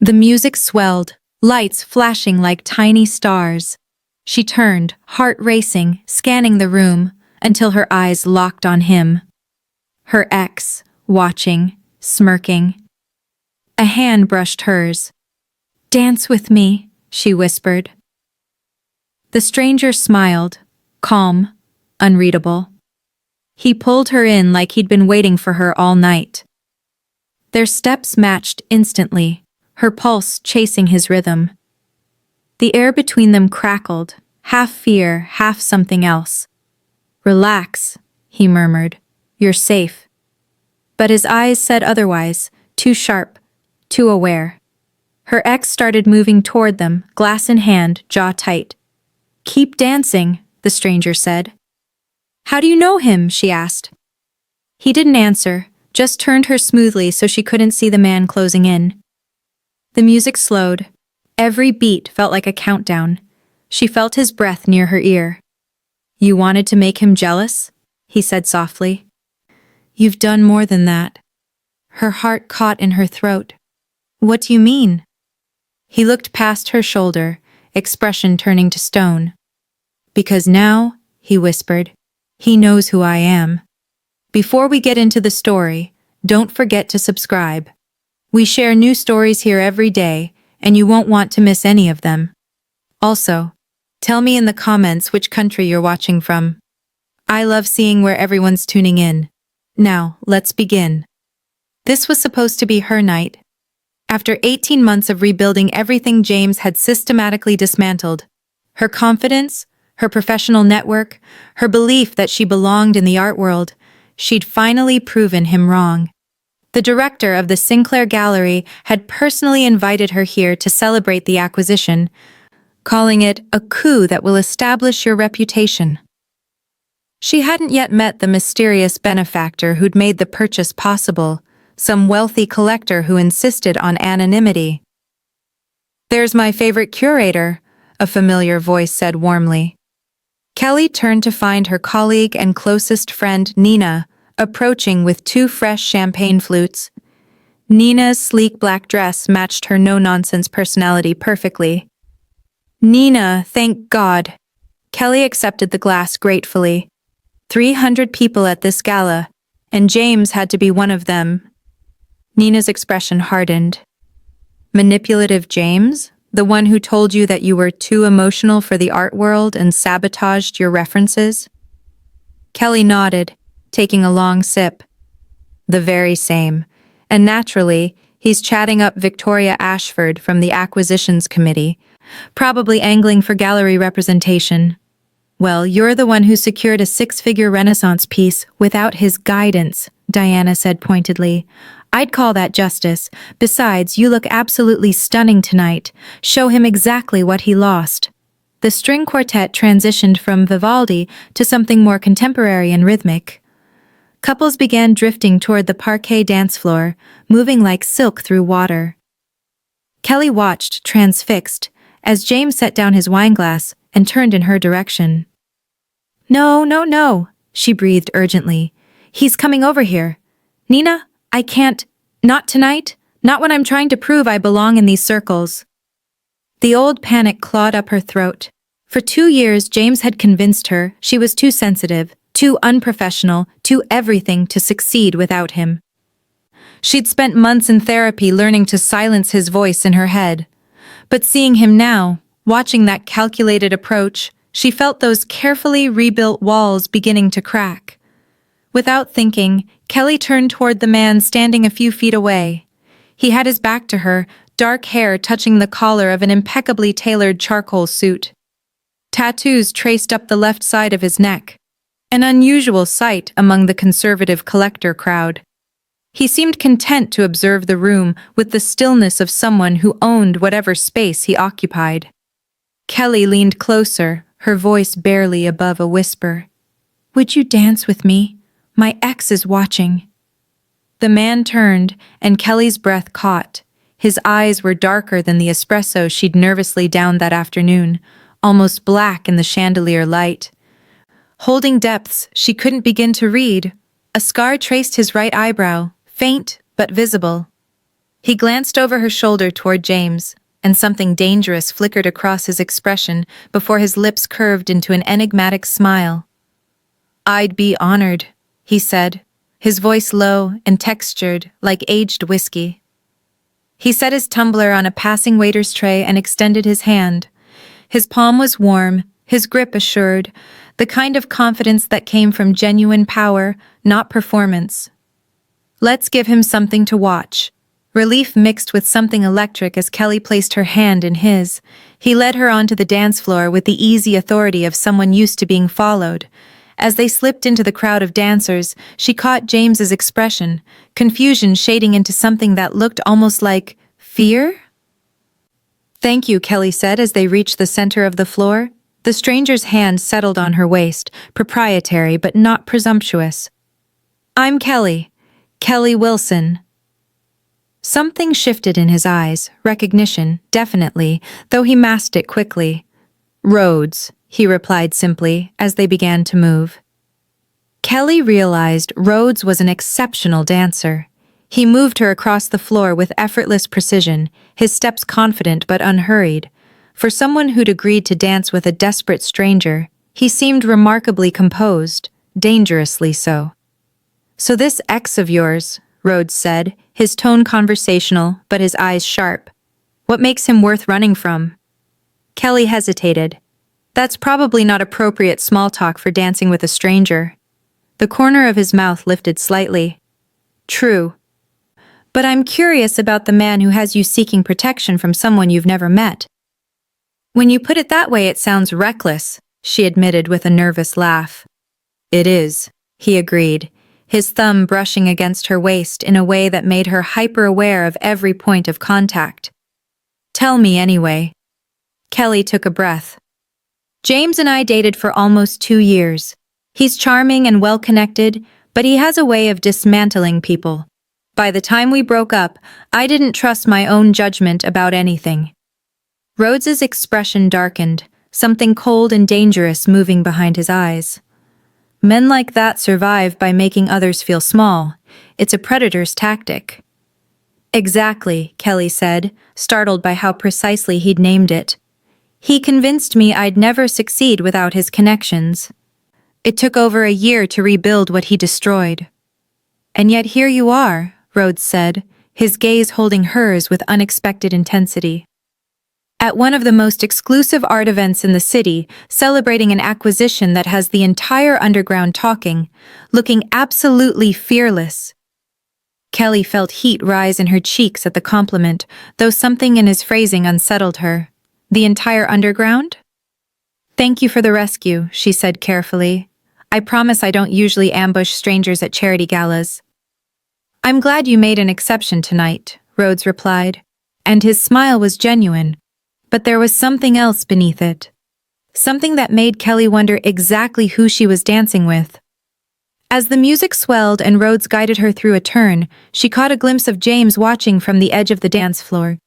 The music swelled, lights flashing like tiny stars. She turned, heart racing, scanning the room, until her eyes locked on him. Her ex, watching, smirking. A hand brushed hers. "Dance with me," she whispered. The stranger smiled, calm, unreadable. He pulled her in like he'd been waiting for her all night. Their steps matched instantly, her pulse chasing his rhythm. The air between them crackled, half fear, half something else. "Relax," he murmured. "You're safe." But his eyes said otherwise, too sharp, too aware. Her ex started moving toward them, glass in hand, jaw tight. "Keep dancing," the stranger said. "How do you know him?" she asked. He didn't answer, just turned her smoothly so she couldn't see the man closing in. The music slowed. Every beat felt like a countdown. She felt his breath near her ear. "You wanted to make him jealous?" he said softly. "You've done more than that." Her heart caught in her throat. "What do you mean?" He looked past her shoulder, expression turning to stone. "Because now," he whispered, "he knows who I am." Before we get into the story, don't forget to subscribe. We share new stories here every day, and you won't want to miss any of them. Also, tell me in the comments which country you're watching from. I love seeing where everyone's tuning in. Now, let's begin. This was supposed to be her night. After 18 months of rebuilding everything James had systematically dismantled, her confidence, her professional network, her belief that she belonged in the art world, she'd finally proven him wrong. The director of the Sinclair Gallery had personally invited her here to celebrate the acquisition, calling it a coup that will establish your reputation. She hadn't yet met the mysterious benefactor who'd made the purchase possible, some wealthy collector who insisted on anonymity. "There's my favorite curator," a familiar voice said warmly. Kelly turned to find her colleague and closest friend, Nina, approaching with two fresh champagne flutes. Nina's sleek black dress matched her no-nonsense personality perfectly. "Nina, thank God." Kelly accepted the glass gratefully. 300 people at this gala, and James had to be one of them. Nina's expression hardened. "Manipulative James? The one who told you that you were too emotional for the art world and sabotaged your references?" Kelly nodded, taking a long sip. "The very same. And naturally, he's chatting up Victoria Ashford from the Acquisitions Committee, probably angling for gallery representation. Well, you're the one who secured a 6-figure Renaissance piece without his guidance," Diana said pointedly. "I'd call that justice. Besides, you look absolutely stunning tonight. Show him exactly what he lost." The string quartet transitioned from Vivaldi to something more contemporary and rhythmic. Couples began drifting toward the parquet dance floor, moving like silk through water. Kelly watched, transfixed, as James set down his wineglass and turned in her direction. "No, no, no," she breathed urgently. "He's coming over here. Nina, I can't. Not tonight. Not when I'm trying to prove I belong in these circles." The old panic clawed up her throat. For 2 years, James had convinced her she was too sensitive, too unprofessional, too everything to succeed without him. She'd spent months in therapy learning to silence his voice in her head. But seeing him now, watching that calculated approach, she felt those carefully rebuilt walls beginning to crack. Without thinking, Kelly turned toward the man standing a few feet away. He had his back to her, dark hair touching the collar of an impeccably tailored charcoal suit. Tattoos traced up the left side of his neck, an unusual sight among the conservative collector crowd. He seemed content to observe the room with the stillness of someone who owned whatever space he occupied. Kelly leaned closer, her voice barely above a whisper. "Would you dance with me? My ex is watching." The man turned, and Kelly's breath caught. His eyes were darker than the espresso she'd nervously downed that afternoon, almost black in the chandelier light. Holding depths she couldn't begin to read, a scar traced his right eyebrow, faint but visible. He glanced over her shoulder toward James, and something dangerous flickered across his expression before his lips curved into an enigmatic smile. "I'd be honored," he said, his voice low and textured like aged whiskey. He set his tumbler on a passing waiter's tray and extended his hand. His palm was warm, his grip assured, the kind of confidence that came from genuine power, not performance. "Let's give him something to watch." Relief mixed with something electric as Kelly placed her hand in his. He led her onto the dance floor with the easy authority of someone used to being followed. As they slipped into the crowd of dancers, she caught James's expression, confusion shading into something that looked almost like fear? "Thank you," Kelly said as they reached the center of the floor. The stranger's hand settled on her waist, proprietary but not presumptuous. "I'm Kelly. Kelly Wilson." Something shifted in his eyes, recognition, definitely, though he masked it quickly. "Rhodes," he replied simply, as they began to move. Kelly realized Rhodes was an exceptional dancer. He moved her across the floor with effortless precision, his steps confident but unhurried. For someone who'd agreed to dance with a desperate stranger, he seemed remarkably composed, dangerously so. "So this ex of yours," Rhodes said, his tone conversational but his eyes sharp. "What makes him worth running from?" Kelly hesitated. "That's probably not appropriate small talk for dancing with a stranger." The corner of his mouth lifted slightly. "True. But I'm curious about the man who has you seeking protection from someone you've never met." "When you put it that way, it sounds reckless," she admitted with a nervous laugh. "It is," he agreed, his thumb brushing against her waist in a way that made her hyper-aware of every point of contact. "Tell me anyway." Kelly took a breath. "James and I dated for almost 2 years. He's charming and well-connected, but he has a way of dismantling people. By the time we broke up, I didn't trust my own judgment about anything." Rhodes's expression darkened, something cold and dangerous moving behind his eyes. "Men like that survive by making others feel small. It's a predator's tactic." "Exactly," Kelly said, startled by how precisely he'd named it. "He convinced me I'd never succeed without his connections. It took over a year to rebuild what he destroyed." "And yet here you are," Rhodes said, his gaze holding hers with unexpected intensity. "At one of the most exclusive art events in the city, celebrating an acquisition that has the entire underground talking, looking absolutely fearless." Kelly felt heat rise in her cheeks at the compliment, though something in his phrasing unsettled her. "The entire underground?" "Thank you for the rescue," she said carefully. "I promise I don't usually ambush strangers at charity galas." "I'm glad you made an exception tonight," Rhodes replied, and his smile was genuine. But there was something else beneath it. Something that made Kelly wonder exactly who she was dancing with. As the music swelled and Rhodes guided her through a turn, she caught a glimpse of James watching from the edge of the dance floor.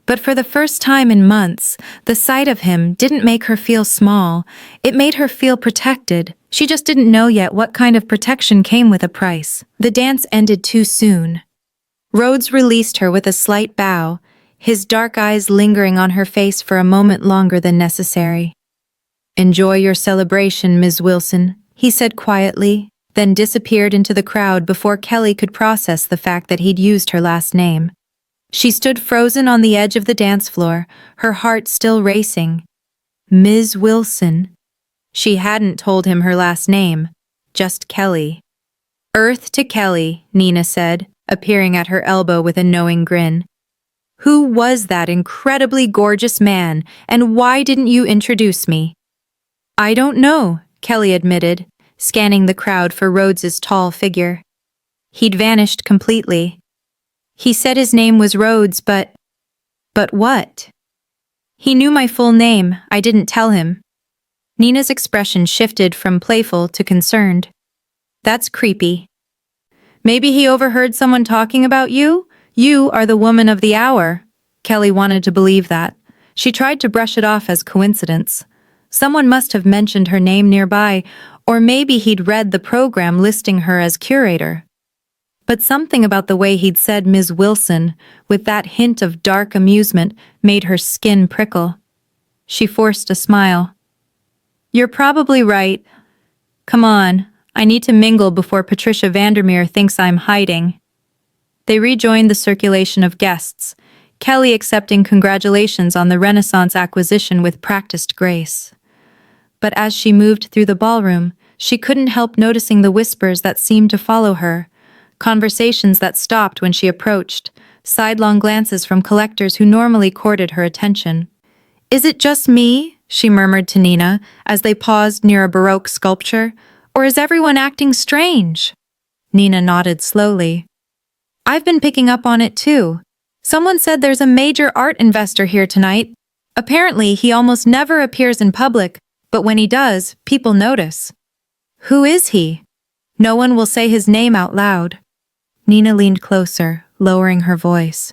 But for the first time in months, the sight of him didn't make her feel small. It made her feel protected. She just didn't know yet what kind of protection came with a price. The dance ended too soon. Rhodes released her with a slight bow, his dark eyes lingering on her face for a moment longer than necessary. "Enjoy your celebration, Ms. Wilson," he said quietly, then disappeared into the crowd before Kelly could process the fact that he'd used her last name. She stood frozen on the edge of the dance floor, her heart still racing. Ms. Wilson. She hadn't told him her last name, just Kelly. "Earth to Kelly," Nina said, appearing at her elbow with a knowing grin. "Who was that incredibly gorgeous man, and why didn't you introduce me?" "I don't know," Kelly admitted, scanning the crowd for Rhodes's tall figure. He'd vanished completely. "He said his name was Rhodes, but..." "But what?" "He knew my full name, I didn't tell him." Nina's expression shifted from playful to concerned. "That's creepy." "Maybe he overheard someone talking about you? You are the woman of the hour." Kelly wanted to believe that. She tried to brush it off as coincidence. Someone must have mentioned her name nearby, or maybe he'd read the program listing her as curator. But something about the way he'd said Ms. Wilson, with that hint of dark amusement, made her skin prickle. She forced a smile. "You're probably right. Come on, I need to mingle before Patricia Vandermeer thinks I'm hiding." They rejoined the circulation of guests, Kelly accepting congratulations on the Renaissance acquisition with practiced grace. But as she moved through the ballroom, she couldn't help noticing the whispers that seemed to follow her, conversations that stopped when she approached, sidelong glances from collectors who normally courted her attention. "Is it just me?" she murmured to Nina as they paused near a Baroque sculpture. "Or is everyone acting strange?" Nina nodded slowly. "I've been picking up on it too. Someone said there's a major art investor here tonight. Apparently, he almost never appears in public, but when he does, people notice." "Who is he?" "No one will say his name out loud." Nina leaned closer, lowering her voice.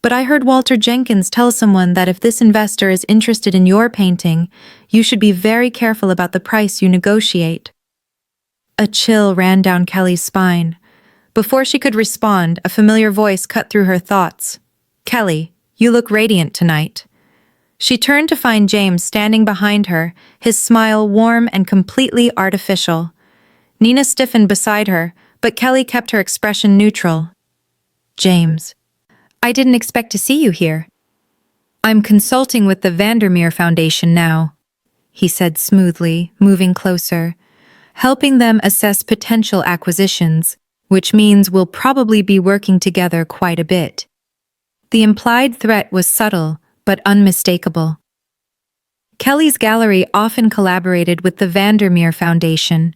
"But I heard Walter Jenkins tell someone that if this investor is interested in your painting, you should be very careful about the price you negotiate." A chill ran down Kelly's spine. Before she could respond, a familiar voice cut through her thoughts. "Kelly, you look radiant tonight." She turned to find James standing behind her, his smile warm and completely artificial. Nina stiffened beside her, but Kelly kept her expression neutral. "James, I didn't expect to see you here." "I'm consulting with the Vandermeer Foundation now," he said smoothly, moving closer, "helping them assess potential acquisitions, which means we'll probably be working together quite a bit." The implied threat was subtle, but unmistakable. Kelly's gallery often collaborated with the Vandermeer Foundation.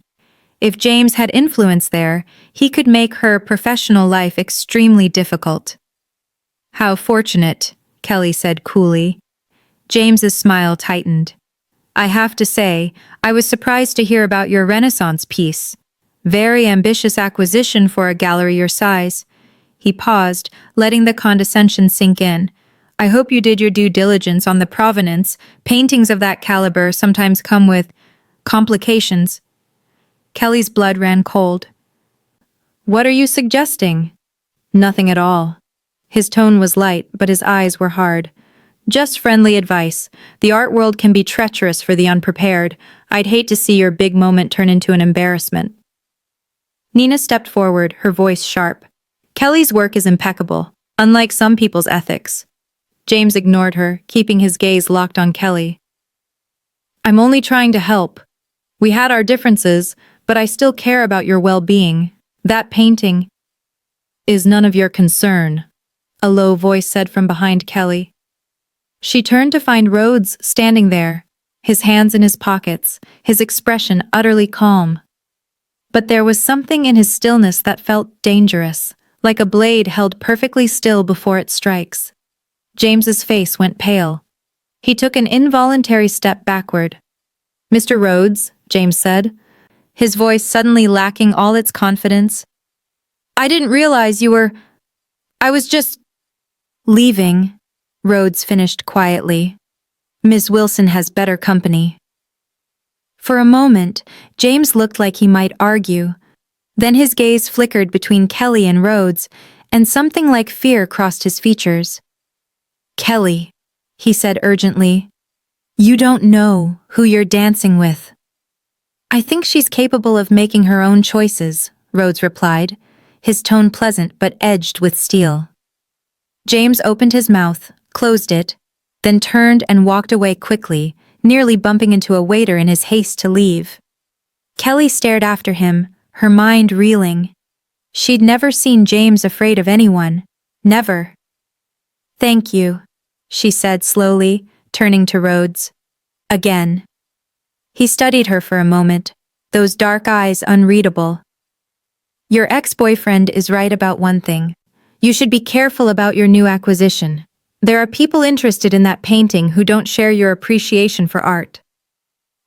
If James had influence there, he could make her professional life extremely difficult. "How fortunate," Kelly said coolly. James's smile tightened. "I have to say, I was surprised to hear about your Renaissance piece. Very ambitious acquisition for a gallery your size." He paused, letting the condescension sink in. "I hope you did your due diligence on the provenance. Paintings of that caliber sometimes come with complications." Kelly's blood ran cold. "What are you suggesting?" "Nothing at all." His tone was light, but his eyes were hard. "Just friendly advice. The art world can be treacherous for the unprepared. I'd hate to see your big moment turn into an embarrassment." Nina stepped forward, her voice sharp. "Kelly's work is impeccable, unlike some people's ethics." James ignored her, keeping his gaze locked on Kelly. "I'm only trying to help. We had our differences, but I still care about your well-being. That painting is none of your concern," a low voice said from behind Kelly. She turned to find Rhodes standing there, his hands in his pockets, his expression utterly calm. But there was something in his stillness that felt dangerous, like a blade held perfectly still before it strikes. James's face went pale. He took an involuntary step backward. "Mr. Rhodes," James said, his voice suddenly lacking all its confidence. "I didn't realize you were... I was just... leaving," Rhodes finished quietly. "Miss Wilson has better company." For a moment, James looked like he might argue. Then his gaze flickered between Kelly and Rhodes, and something like fear crossed his features. "Kelly," he said urgently, "you don't know who you're dancing with." "I think she's capable of making her own choices," Rhodes replied, his tone pleasant but edged with steel. James opened his mouth, closed it, then turned and walked away quickly, nearly bumping into a waiter in his haste to leave. Kelly stared after him, her mind reeling. She'd never seen James afraid of anyone. Never. "Thank you," she said slowly, turning to Rhodes. "Again." He studied her for a moment, those dark eyes unreadable. "Your ex-boyfriend is right about one thing. You should be careful about your new acquisition. There are people interested in that painting who don't share your appreciation for art."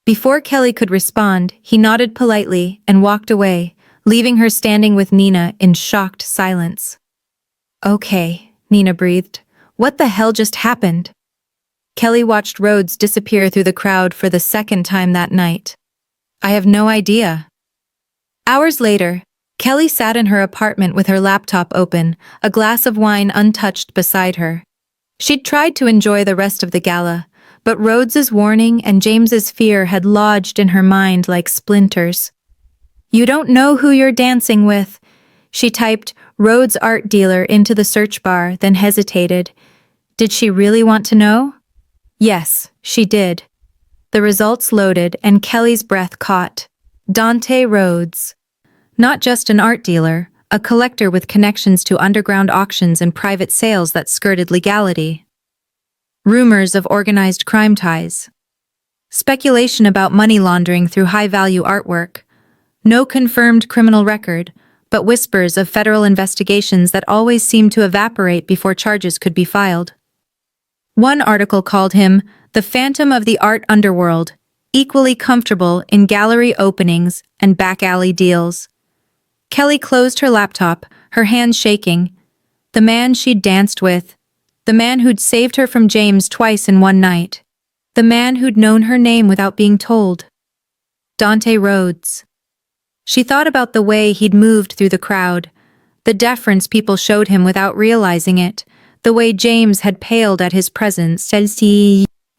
Before Kelly could respond, he nodded politely and walked away, leaving her standing with Nina in shocked silence. "Okay," Nina breathed. "What the hell just happened?" Kelly watched Rhodes disappear through the crowd for the second time that night. "I have no idea." Hours later, Kelly sat in her apartment with her laptop open, a glass of wine untouched beside her. She'd tried to enjoy the rest of the gala, but Rhodes's warning and James's fear had lodged in her mind like splinters. "You don't know who you're dancing with." She typed Rhodes art dealer into the search bar, then hesitated. Did she really want to know? Yes, she did. The results loaded and Kelly's breath caught. Dante Rhodes. Not just an art dealer, a collector with connections to underground auctions and private sales that skirted legality. Rumors of organized crime ties. Speculation about money laundering through high-value artwork. No confirmed criminal record, but whispers of federal investigations that always seemed to evaporate before charges could be filed. One article called him the Phantom of the Art Underworld, equally comfortable in gallery openings and back-alley deals. Kelly closed her laptop, her hands shaking. The man she'd danced with. The man who'd saved her from James twice in one night. The man who'd known her name without being told. Dante Rhodes. She thought about the way he'd moved through the crowd, the deference people showed him without realizing it, the way James had paled at his presence.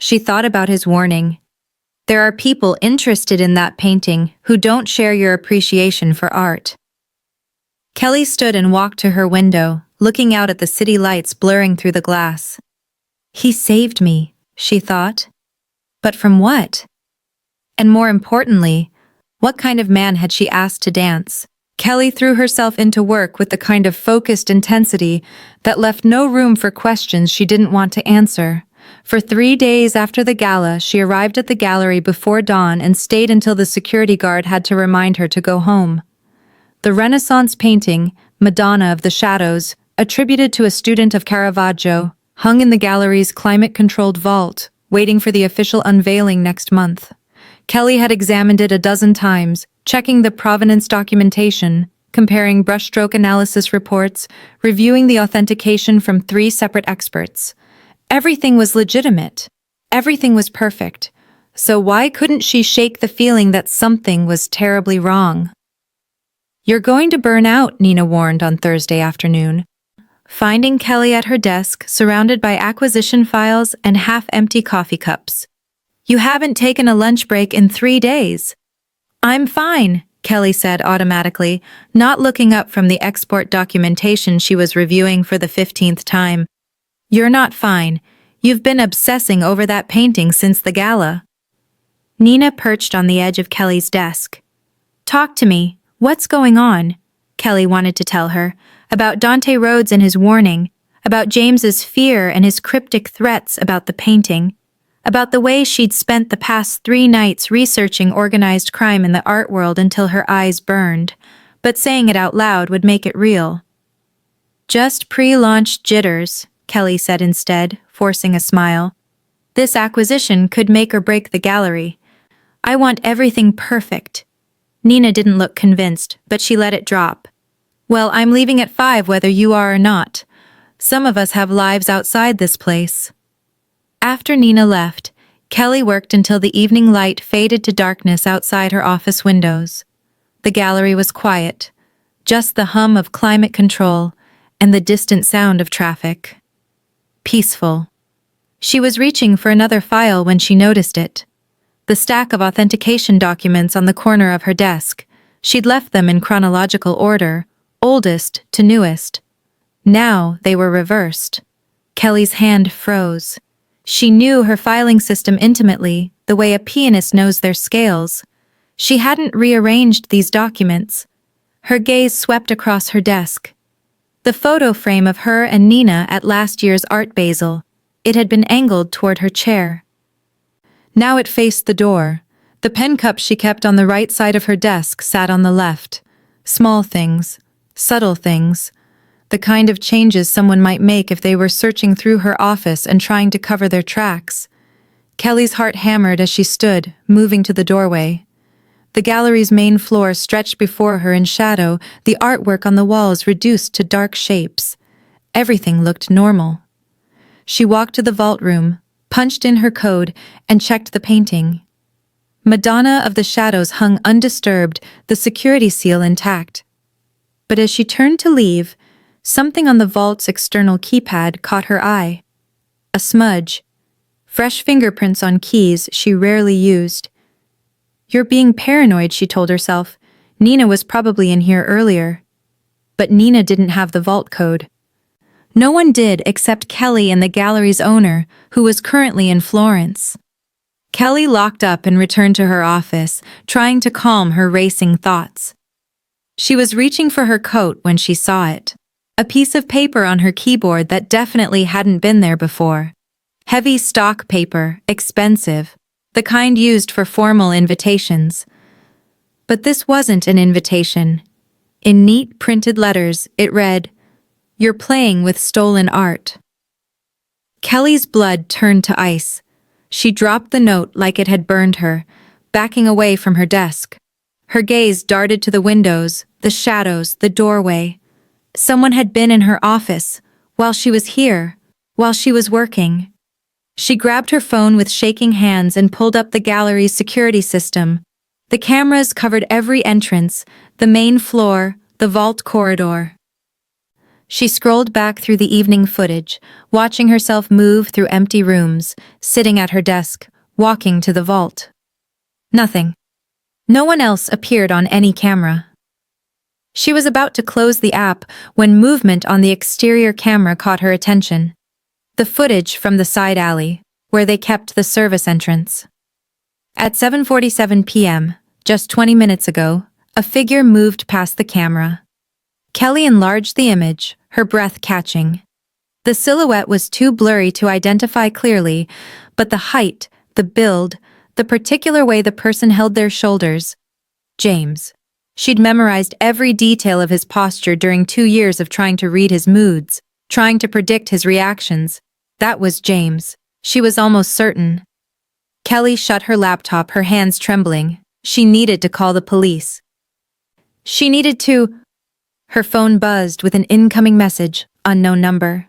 She thought about his warning. There are people interested in that painting who don't share your appreciation for art. Kelly stood and walked to her window, looking out at the city lights blurring through the glass. He saved me, she thought. But from what? And more importantly, what kind of man had she asked to dance? Kelly threw herself into work with the kind of focused intensity that left no room for questions she didn't want to answer. For 3 days after the gala, she arrived at the gallery before dawn and stayed until the security guard had to remind her to go home. The Renaissance painting, Madonna of the Shadows, attributed to a student of Caravaggio, hung in the gallery's climate-controlled vault, waiting for the official unveiling next month. Kelly had examined it a dozen times, checking the provenance documentation, comparing brushstroke analysis reports, reviewing the authentication from 3 separate experts. Everything was legitimate. Everything was perfect. So why couldn't she shake the feeling that something was terribly wrong? "You're going to burn out," Nina warned on Thursday afternoon, finding Kelly at her desk, surrounded by acquisition files and half-empty coffee cups. "You haven't taken a lunch break in 3 days." "I'm fine," Kelly said automatically, not looking up from the export documentation she was reviewing for the 15th time. "You're not fine. You've been obsessing over that painting since the gala." Nina perched on the edge of Kelly's desk. "Talk to me. What's going on?" Kelly wanted to tell her, about Dante Rhodes and his warning, about James's fear and his cryptic threats about the painting, about the way she'd spent the past 3 nights researching organized crime in the art world until her eyes burned, but saying it out loud would make it real. "Just pre-launch jitters," Kelly said instead, forcing a smile. "This acquisition could make or break the gallery. I want everything perfect." Nina didn't look convinced, but she let it drop. "Well, I'm leaving at 5 whether you are or not. Some of us have lives outside this place." After Nina left, Kelly worked until the evening light faded to darkness outside her office windows. The gallery was quiet, just the hum of climate control and the distant sound of traffic. Peaceful. She was reaching for another file when she noticed it. The stack of authentication documents on the corner of her desk. She'd left them in chronological order, oldest to newest. Now they were reversed. Kelly's hand froze. She knew her filing system intimately, the way a pianist knows their scales. She hadn't rearranged these documents. Her gaze swept across her desk. The photo frame of her and Nina at last year's Art Basel. It had been angled toward her chair. Now it faced the door. The pen cup she kept on the right side of her desk sat on the left. Small things, subtle things, the kind of changes someone might make if they were searching through her office and trying to cover their tracks. Kelly's heart hammered as she stood, moving to the doorway. The gallery's main floor stretched before her in shadow, the artwork on the walls reduced to dark shapes. Everything looked normal. She walked to the vault room, punched in her code, and checked the painting. Madonna of the Shadows hung undisturbed, the security seal intact. But as she turned to leave, something on the vault's external keypad caught her eye. A smudge. Fresh fingerprints on keys she rarely used. You're being paranoid, she told herself. Nina was probably in here earlier. But Nina didn't have the vault code. No one did except Kelly and the gallery's owner, who was currently in Florence. Kelly locked up and returned to her office, trying to calm her racing thoughts. She was reaching for her coat when she saw it. A piece of paper on her keyboard that definitely hadn't been there before. Heavy stock paper, expensive, the kind used for formal invitations. But this wasn't an invitation. In neat printed letters, it read, "You're playing with stolen art." Kelly's blood turned to ice. She dropped the note like it had burned her, backing away from her desk. Her gaze darted to the windows, the shadows, the doorway. Someone had been in her office, while she was here, while she was working. She grabbed her phone with shaking hands and pulled up the gallery's security system. The cameras covered every entrance, the main floor, the vault corridor. She scrolled back through the evening footage, watching herself move through empty rooms, sitting at her desk, walking to the vault. Nothing. No one else appeared on any camera. She was about to close the app when movement on the exterior camera caught her attention. The footage from the side alley, where they kept the service entrance. At 7:47 p.m., just 20 minutes ago, a figure moved past the camera. Kelly enlarged the image, her breath catching. The silhouette was too blurry to identify clearly, but the height, the build, the particular way the person held their shoulders. James. She'd memorized every detail of his posture during 2 years of trying to read his moods, trying to predict his reactions. That was James. She was almost certain. Kelly shut her laptop, her hands trembling. She needed to call the police. She needed to... Her phone buzzed with an incoming message, unknown number.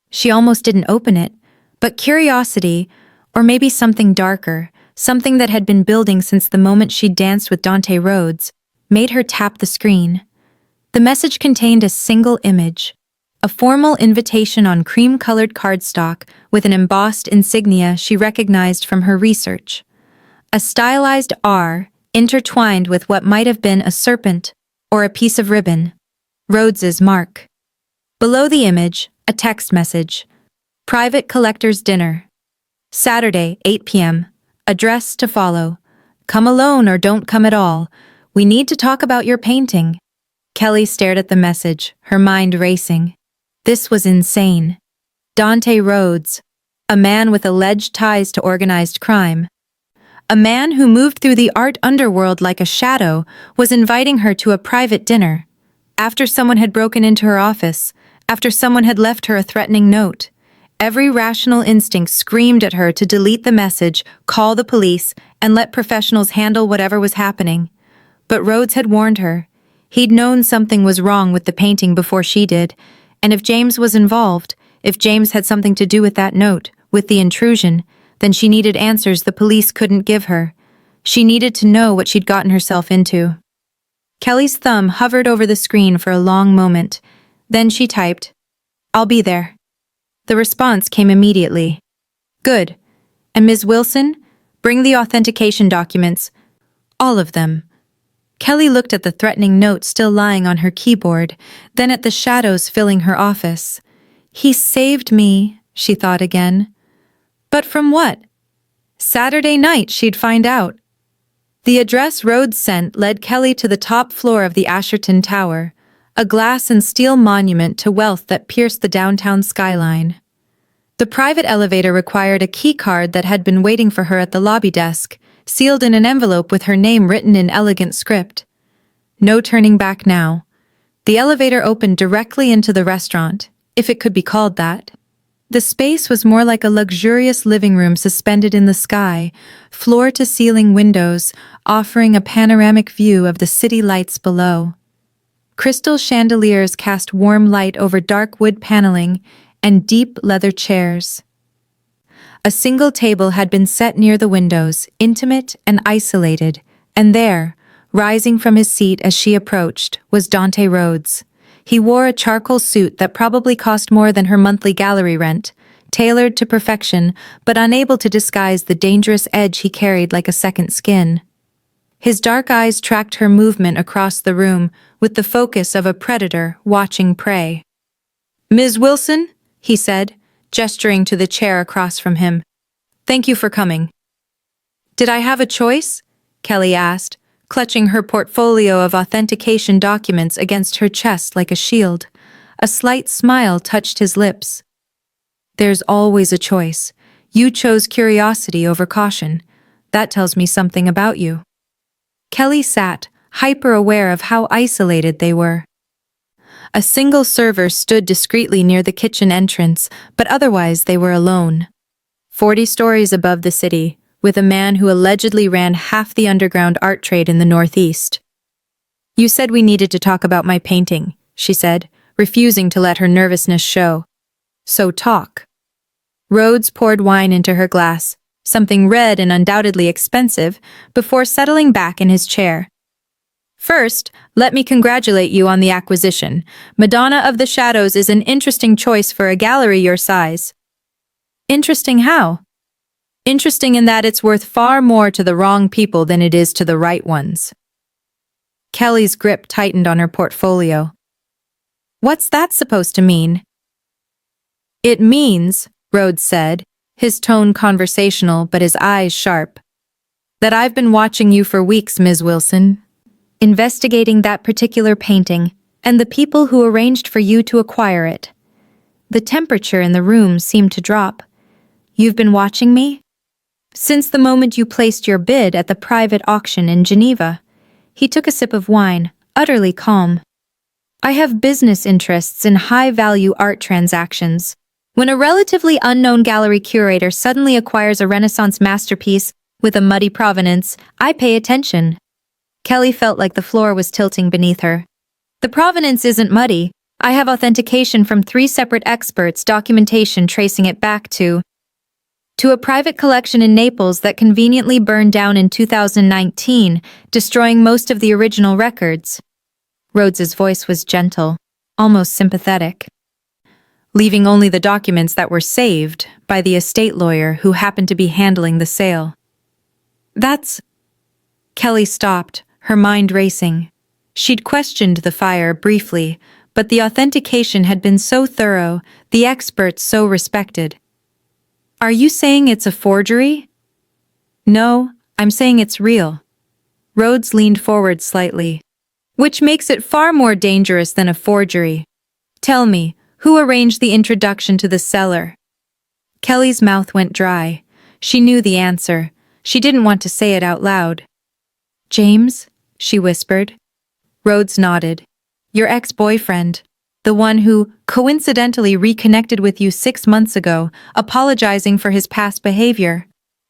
She almost didn't open it, but curiosity, or maybe something darker, something that had been building since the moment she danced with Dante Rhodes, made her tap the screen. The message contained a single image, a formal invitation on cream-colored cardstock with an embossed insignia she recognized from her research. A stylized R intertwined with what might have been a serpent or a piece of ribbon. Rhodes's mark. Below the image, a text message. Private collector's dinner. Saturday, 8 p.m. Address to follow. Come alone or don't come at all. We need to talk about your painting. Kelly stared at the message, her mind racing. This was insane. Dante Rhodes, a man with alleged ties to organized crime. A man who moved through the art underworld like a shadow, was inviting her to a private dinner. After someone had broken into her office, after someone had left her a threatening note. Every rational instinct screamed at her to delete the message, call the police, and let professionals handle whatever was happening. But Rhodes had warned her. He'd known something was wrong with the painting before she did, and if James was involved, if James had something to do with that note, with the intrusion, then she needed answers the police couldn't give her. She needed to know what she'd gotten herself into. Kelly's thumb hovered over the screen for a long moment. Then she typed, "I'll be there." The response came immediately. "Good. And Ms. Wilson, bring the authentication documents. All of them." Kelly looked at the threatening note still lying on her keyboard, then at the shadows filling her office. He saved me, she thought again. But from what? Saturday night she'd find out. The address Rhodes sent led Kelly to the top floor of the Asherton Tower, a glass and steel monument to wealth that pierced the downtown skyline. The private elevator required a key card that had been waiting for her at the lobby desk, sealed in an envelope with her name written in elegant script. No turning back now. The elevator opened directly into the restaurant, if it could be called that. The space was more like a luxurious living room suspended in the sky, floor-to-ceiling windows offering a panoramic view of the city lights below. Crystal chandeliers cast warm light over dark wood paneling and deep leather chairs. A single table had been set near the windows, intimate and isolated, and there, Rising from his seat as she approached was Dante Rhodes. He wore a charcoal suit that probably cost more than her monthly gallery rent, tailored to perfection, but unable to disguise the dangerous edge he carried like a second skin. His dark eyes tracked her movement across the room with the focus of a predator watching prey. "Ms. Wilson," he said, gesturing to the chair across from him. "Thank you for coming." "Did I have a choice?" Kelly asked, clutching her portfolio of authentication documents against her chest like a shield. A slight smile touched his lips. "There's always a choice. You chose curiosity over caution. That tells me something about you." Kelly sat, hyper-aware of how isolated they were. A single server stood discreetly near the kitchen entrance, but otherwise they were alone. 40 stories above the city, with a man who allegedly ran half the underground art trade in the Northeast. "You said we needed to talk about my painting," she said, refusing to let her nervousness show. "So talk." Rhodes poured wine into her glass, something red and undoubtedly expensive, before settling back in his chair. "First, let me congratulate you on the acquisition. Madonna of the Shadows is an interesting choice for a gallery your size." "Interesting how?" "Interesting in that it's worth far more to the wrong people than it is to the right ones." Kelly's grip tightened on her portfolio. "What's that supposed to mean?" "It means," Rhodes said, his tone conversational but his eyes sharp, "that I've been watching you for weeks, Ms. Wilson, investigating that particular painting and the people who arranged for you to acquire it." The temperature in the room seemed to drop. "You've been watching me?" "Since the moment you placed your bid at the private auction in Geneva." He took a sip of wine, utterly calm. "I have business interests in high-value art transactions. When a relatively unknown gallery curator suddenly acquires a Renaissance masterpiece with a muddy provenance, I pay attention." Kelly felt like the floor was tilting beneath her. "The provenance isn't muddy. I have authentication from 3 separate experts, documentation tracing it back to a private collection in Naples that conveniently burned down in 2019, destroying most of the original records." Rhodes's voice was gentle, almost sympathetic. "Leaving only the documents that were saved by the estate lawyer who happened to be handling the sale." "That's—" Kelly stopped, her mind racing. She'd questioned the fire briefly, but the authentication had been so thorough, the experts so respected. "Are you saying it's a forgery?" "No, I'm saying it's real." Rhodes leaned forward slightly. "Which makes it far more dangerous than a forgery. Tell me, who arranged the introduction to the seller?" Kelly's mouth went dry. She knew the answer. She didn't want to say it out loud. "James?" she whispered. Rhodes nodded. "Your ex-boyfriend. The one who coincidentally reconnected with you 6 months ago, apologizing for his past behavior.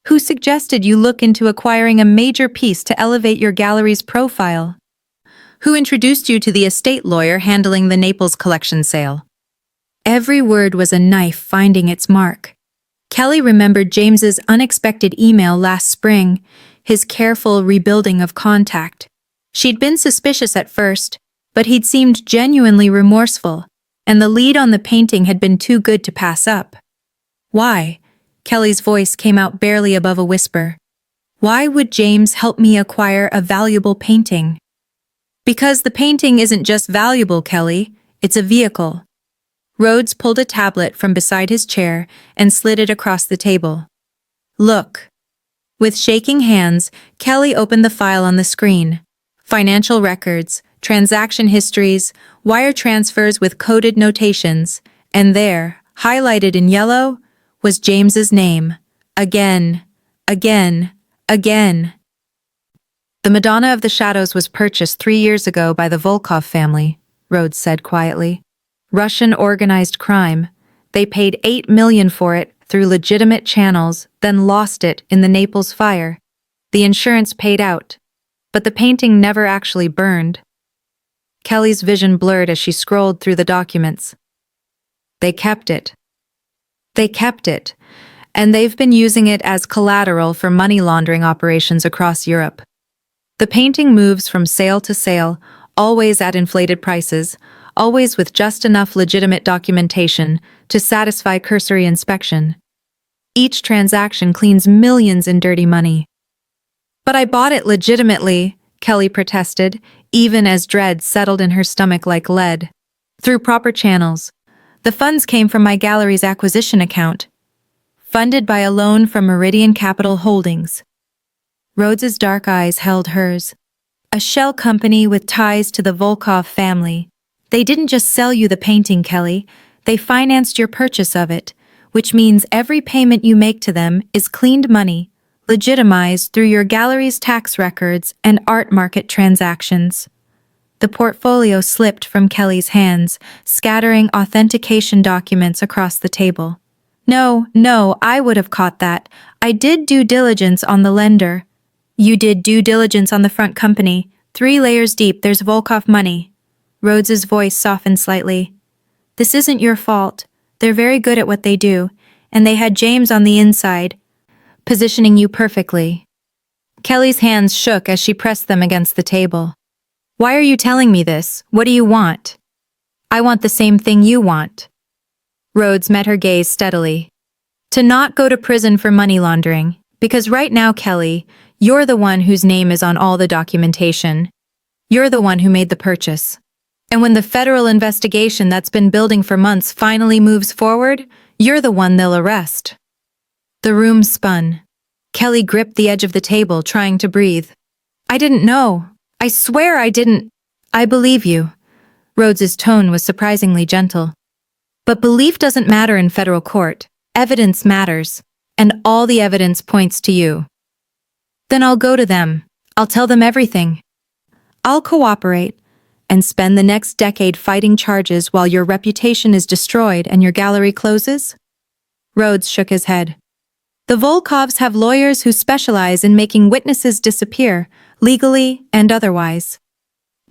Who suggested you look into acquiring a major piece to elevate your gallery's profile. Who introduced you to the estate lawyer handling the Naples collection sale." Every word was a knife finding its mark. Kelly remembered James's unexpected email last spring, his careful rebuilding of contact. She'd been suspicious at first, but he'd seemed genuinely remorseful, and the lead on the painting had been too good to pass up. "Why?" Kelly's voice came out barely above a whisper. "Why would James help me acquire a valuable painting?" "Because the painting isn't just valuable, Kelly, it's a vehicle." Rhodes pulled a tablet from beside his chair and slid it across the table. "Look." With shaking hands, Kelly opened the file on the screen. Financial records, transaction histories, wire transfers with coded notations, and there, highlighted in yellow, was James's name. Again, again, again. "The Madonna of the Shadows was purchased 3 years ago by the Volkov family," Rhodes said quietly. "Russian organized crime. They paid $8 million for it through legitimate channels, then lost it in the Naples fire. The insurance paid out, but the painting never actually burned." Kelly's vision blurred as she scrolled through the documents. "They kept it. They kept it, and they've been using it as collateral for money laundering operations across Europe." The painting moves from sale to sale, always at inflated prices, always with just enough legitimate documentation to satisfy cursory inspection. Each transaction cleans millions in dirty money. But I bought it legitimately, Kelly protested, even as dread settled in her stomach like lead. Through proper channels. The funds came from my gallery's acquisition account, funded by a loan from Meridian Capital Holdings. Rhodes's dark eyes held hers. A shell company with ties to the Volkov family. They didn't just sell you the painting, Kelly. They financed your purchase of it, which means every payment you make to them is cleaned money, legitimized through your gallery's tax records and art market transactions. The portfolio slipped from Kelly's hands, scattering authentication documents across the table. No, I would have caught that. I did due diligence on the lender. You did due diligence on the front company. 3 layers deep, there's Volkov money. Rhodes's voice softened slightly. This isn't your fault. They're very good at what they do, and they had James on the inside, positioning you perfectly. Kelly's hands shook as she pressed them against the table. Why are you telling me this? What do you want? I want the same thing you want. Rhodes met her gaze steadily. To not go to prison for money laundering, because right now, Kelly, you're the one whose name is on all the documentation. You're the one who made the purchase. And when the federal investigation that's been building for months finally moves forward, you're the one they'll arrest. The room spun. Kelly gripped the edge of the table, trying to breathe. I didn't know. I swear I didn't. I believe you. Rhodes's tone was surprisingly gentle. But belief doesn't matter in federal court. Evidence matters. And all the evidence points to you. Then I'll go to them. I'll tell them everything. I'll cooperate and spend the next decade fighting charges while your reputation is destroyed and your gallery closes? Rhodes shook his head. The Volkovs have lawyers who specialize in making witnesses disappear, legally and otherwise.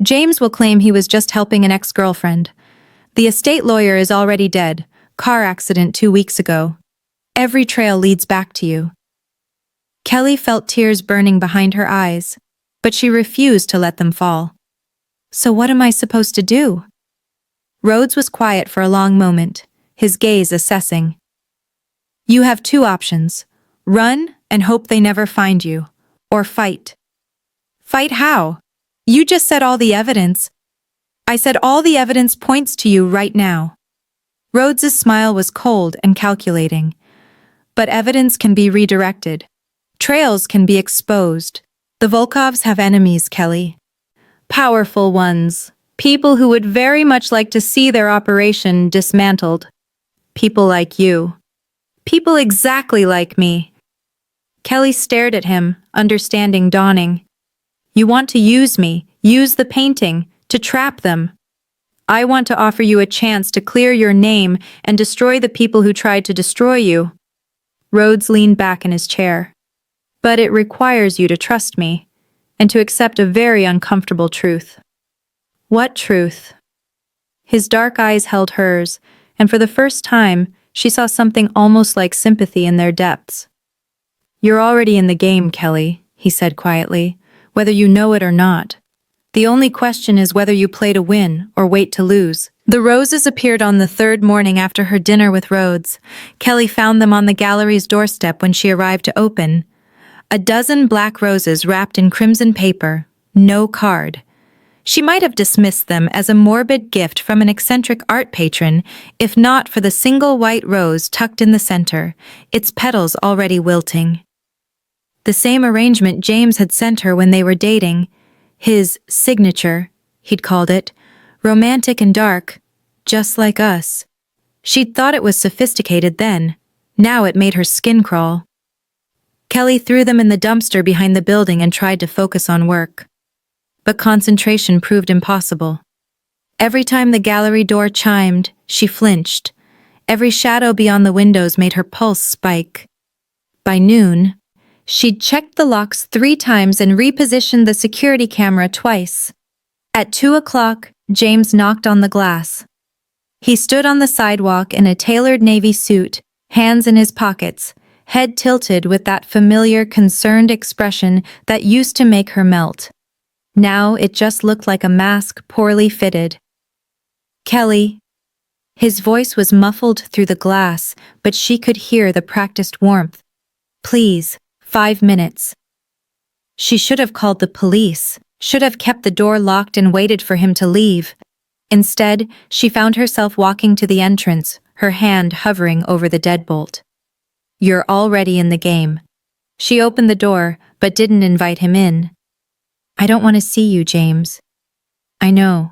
James will claim he was just helping an ex-girlfriend. The estate lawyer is already dead, car accident 2 weeks ago. Every trail leads back to you. Kelly felt tears burning behind her eyes, but she refused to let them fall. So what am I supposed to do? Rhodes was quiet for a long moment, his gaze assessing. You have 2 options. Run and hope they never find you, or fight. Fight how? You just said all the evidence. I said all the evidence points to you right now. Rhodes's smile was cold and calculating. But evidence can be redirected. Trails can be exposed. The Volkovs have enemies, Kelly. Powerful ones. People who would very much like to see their operation dismantled. People like you. People exactly like me. Kelly stared at him, understanding dawning. You want to use me, use the painting, to trap them. I want to offer you a chance to clear your name and destroy the people who tried to destroy you. Rhodes leaned back in his chair. But it requires you to trust me, and to accept a very uncomfortable truth. What truth? His dark eyes held hers, and for the first time, she saw something almost like sympathy in their depths. You're already in the game, Kelly, he said quietly, whether you know it or not. The only question is whether you play to win or wait to lose. The roses appeared on the 3rd morning after her dinner with Rhodes. Kelly found them on the gallery's doorstep when she arrived to open. A dozen black roses wrapped in crimson paper, no card. She might have dismissed them as a morbid gift from an eccentric art patron, if not for the single white rose tucked in the center, its petals already wilting. The same arrangement James had sent her when they were dating. His signature, he'd called it, romantic and dark, just like us. She'd thought it was sophisticated then. Now it made her skin crawl. Kelly threw them in the dumpster behind the building and tried to focus on work. But concentration proved impossible. Every time the gallery door chimed, she flinched. Every shadow beyond the windows made her pulse spike. By noon, she'd checked the locks 3 times and repositioned the security camera twice. At 2 o'clock, James knocked on the glass. He stood on the sidewalk in a tailored navy suit, hands in his pockets, head tilted with that familiar, concerned expression that used to make her melt. Now it just looked like a mask poorly fitted. Kelly. His voice was muffled through the glass, but she could hear the practiced warmth. Please, 5 minutes. She should have called the police, should have kept the door locked and waited for him to leave. Instead, she found herself walking to the entrance, her hand hovering over the deadbolt. You're already in the game. She opened the door, but didn't invite him in. I don't want to see you, James. I know.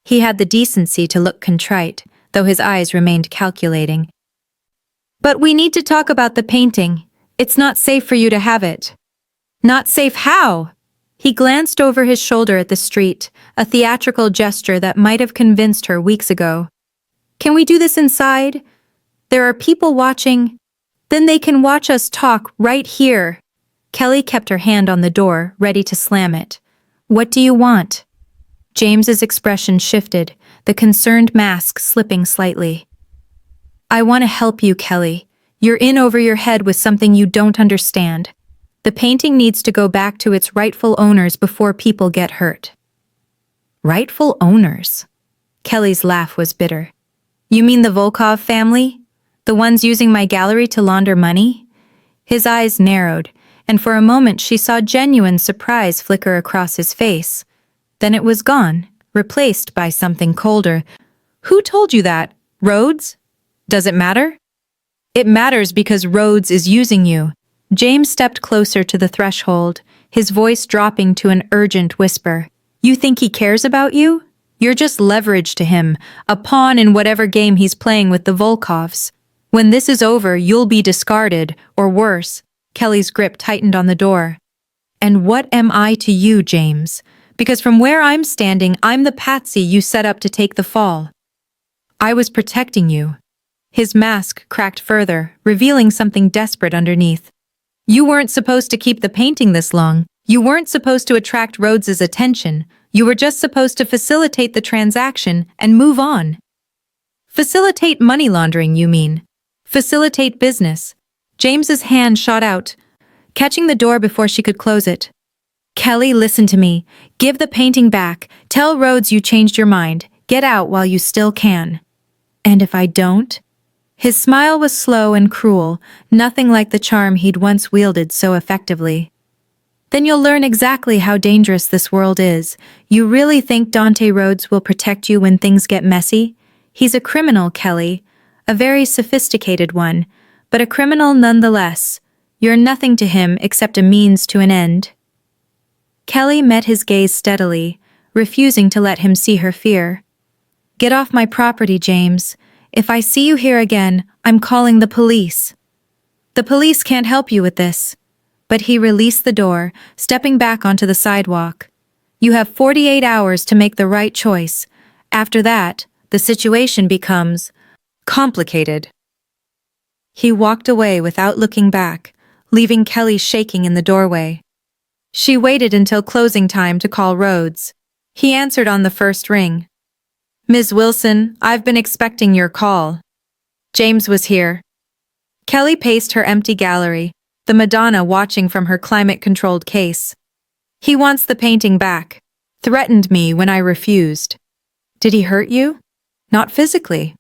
He had the decency to look contrite, though his eyes remained calculating. But we need to talk about the painting. It's not safe for you to have it. Not safe how? He glanced over his shoulder at the street, a theatrical gesture that might have convinced her weeks ago. Can we do this inside? There are people watching. Then they can watch us talk right here. Kelly kept her hand on the door, ready to slam it. What do you want? James's expression shifted, the concerned mask slipping slightly. I want to help you, Kelly. You're in over your head with something you don't understand. The painting needs to go back to its rightful owners before people get hurt. Rightful owners? Kelly's laugh was bitter. You mean the Volkov family? The ones using my gallery to launder money? His eyes narrowed, and for a moment she saw genuine surprise flicker across his face. Then it was gone, replaced by something colder. Who told you that? Rhodes? Does it matter? It matters because Rhodes is using you. James stepped closer to the threshold, his voice dropping to an urgent whisper. You think he cares about you? You're just leverage to him, a pawn in whatever game he's playing with the Volkovs. When this is over, you'll be discarded, or worse. Kelly's grip tightened on the door. And what am I to you, James? Because from where I'm standing, I'm the patsy you set up to take the fall. I was protecting you. His mask cracked further, revealing something desperate underneath. You weren't supposed to keep the painting this long. You weren't supposed to attract Rhodes's attention. You were just supposed to facilitate the transaction and move on. Facilitate money laundering, you mean? Facilitate business. James's hand shot out, catching the door before she could close it. Kelly, listen to me. Give the painting back. Tell Rhodes you changed your mind. Get out while you still can. And if I don't? His smile was slow and cruel, nothing like the charm he'd once wielded so effectively. Then you'll learn exactly how dangerous this world is. You really think Dante Rhodes will protect you when things get messy? He's a criminal, Kelly. A very sophisticated one, but a criminal nonetheless. You're nothing to him except a means to an end. Kelly met his gaze steadily, refusing to let him see her fear. Get off my property, James. If I see you here again, I'm calling the police. The police can't help you with this. But he released the door, stepping back onto the sidewalk. You have 48 hours to make the right choice. After that, the situation becomes complicated. He walked away without looking back, leaving Kelly shaking in the doorway. She waited until closing time to call Rhodes. He answered on the first ring. Ms. Wilson, I've been expecting your call. James was here. Kelly paced her empty gallery, the Madonna watching from her climate-controlled case. He wants the painting back. Threatened me when I refused. Did he hurt you? Not physically.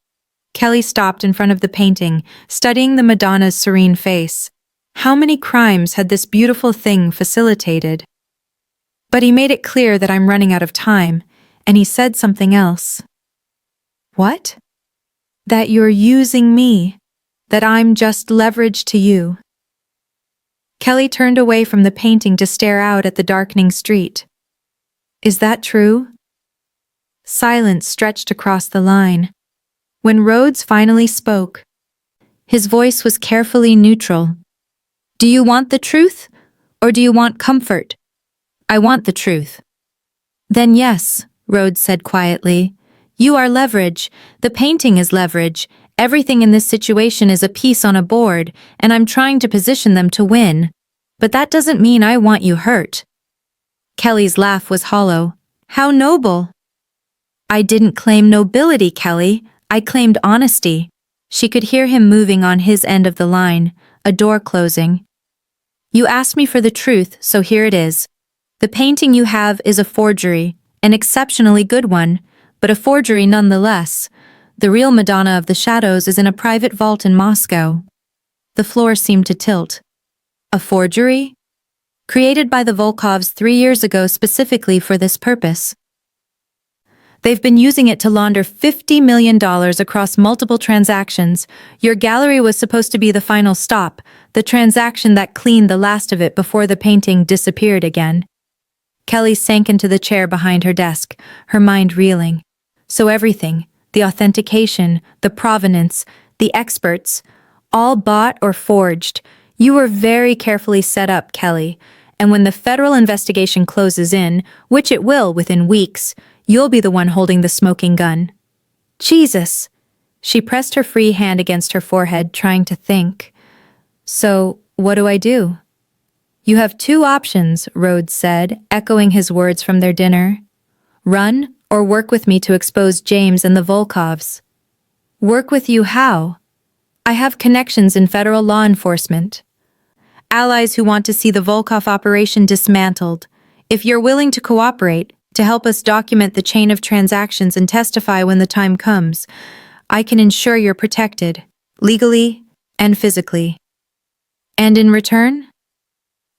Kelly stopped in front of the painting, studying the Madonna's serene face. How many crimes had this beautiful thing facilitated? But he made it clear that I'm running out of time, and he said something else. What? That you're using me. That I'm just leverage to you. Kelly turned away from the painting to stare out at the darkening street. Is that true? Silence stretched across the line. When Rhodes finally spoke, his voice was carefully neutral. Do you want the truth, or do you want comfort? I want the truth. Then yes, Rhodes said quietly. You are leverage. The painting is leverage. Everything in this situation is a piece on a board, and I'm trying to position them to win. But that doesn't mean I want you hurt. Kelly's laugh was hollow. How noble. I didn't claim nobility, Kelly. I claimed honesty. She could hear him moving on his end of the line, a door closing. You asked me for the truth, so here it is. The painting you have is a forgery, an exceptionally good one, but a forgery nonetheless. The real Madonna of the Shadows is in a private vault in Moscow. The floor seemed to tilt. A forgery? Created by the Volkovs 3 years ago specifically for this purpose. They've been using it to launder $50 million across multiple transactions. Your gallery was supposed to be the final stop, the transaction that cleaned the last of it before the painting disappeared again. Kelly sank into the chair behind her desk, her mind reeling. So everything, the authentication, the provenance, the experts, all bought or forged. You were very carefully set up, Kelly, and when the federal investigation closes in, which it will within weeks, you'll be the one holding the smoking gun. Jesus! She pressed her free hand against her forehead, trying to think. So, what do I do? You have 2 options, Rhodes said, echoing his words from their dinner. Run, or work with me to expose James and the Volkovs. Work with you how? I have connections in federal law enforcement. Allies who want to see the Volkov operation dismantled. If you're willing to cooperate, to help us document the chain of transactions and testify when the time comes, I can ensure you're protected, legally and physically. And in return?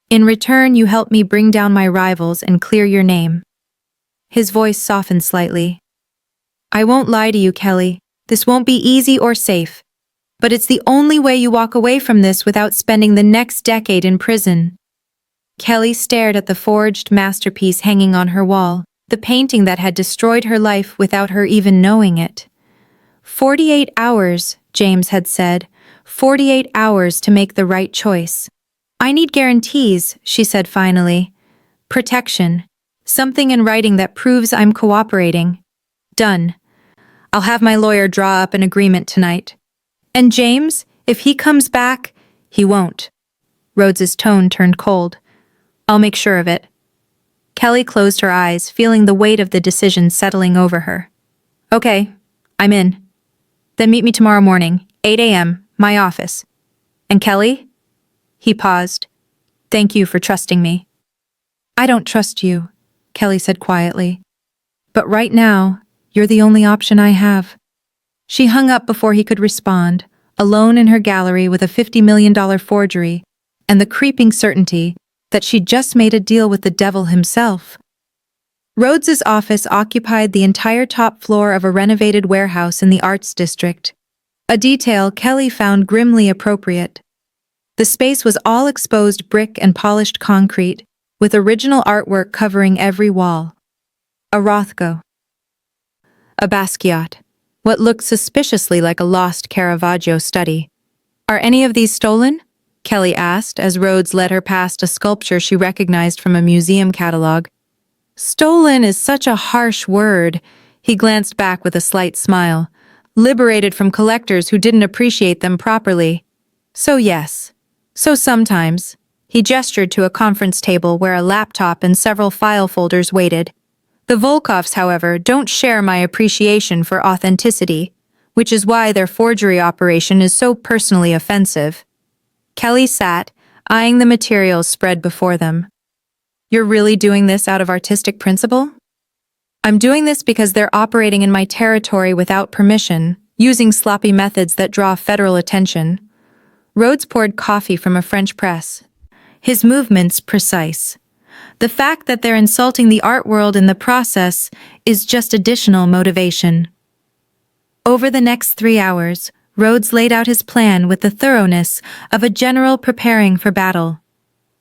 In return, you help me bring down my rivals and clear your name. His voice softened slightly. I won't lie to you, Kelly. This won't be easy or safe. But it's the only way you walk away from this without spending the next decade in prison. Kelly stared at the forged masterpiece hanging on her wall, the painting that had destroyed her life without her even knowing it. 48 hours, James had said. 48 hours to make the right choice. I need guarantees, she said finally. Protection. Something in writing that proves I'm cooperating. Done. I'll have my lawyer draw up an agreement tonight. And James, if he comes back, he won't. Rhodes's tone turned cold. I'll make sure of it. Kelly closed her eyes, feeling the weight of the decision settling over her. Okay, I'm in. Then meet me tomorrow morning, 8 a.m., my office. And Kelly? He paused. Thank you for trusting me. I don't trust you, Kelly said quietly. But right now, you're the only option I have. She hung up before he could respond, alone in her gallery with a $50 million forgery, and the creeping certainty that she'd just made a deal with the devil himself. Rhodes's office occupied the entire top floor of a renovated warehouse in the Arts District, a detail Kelly found grimly appropriate. The space was all exposed brick and polished concrete, with original artwork covering every wall. A Rothko. A Basquiat. What looked suspiciously like a lost Caravaggio study. Are any of these stolen? Kelly asked as Rhodes led her past a sculpture she recognized from a museum catalog. Stolen is such a harsh word. He glanced back with a slight smile. Liberated from collectors who didn't appreciate them properly. So yes. So sometimes. He gestured to a conference table where a laptop and several file folders waited. The Volkovs, however, don't share my appreciation for authenticity, which is why their forgery operation is so personally offensive. Kelly sat, eyeing the materials spread before them. You're really doing this out of artistic principle? I'm doing this because they're operating in my territory without permission, using sloppy methods that draw federal attention. Rhodes poured coffee from a French press. His movements precise. The fact that they're insulting the art world in the process is just additional motivation. Over the next 3 hours, Rhodes laid out his plan with the thoroughness of a general preparing for battle.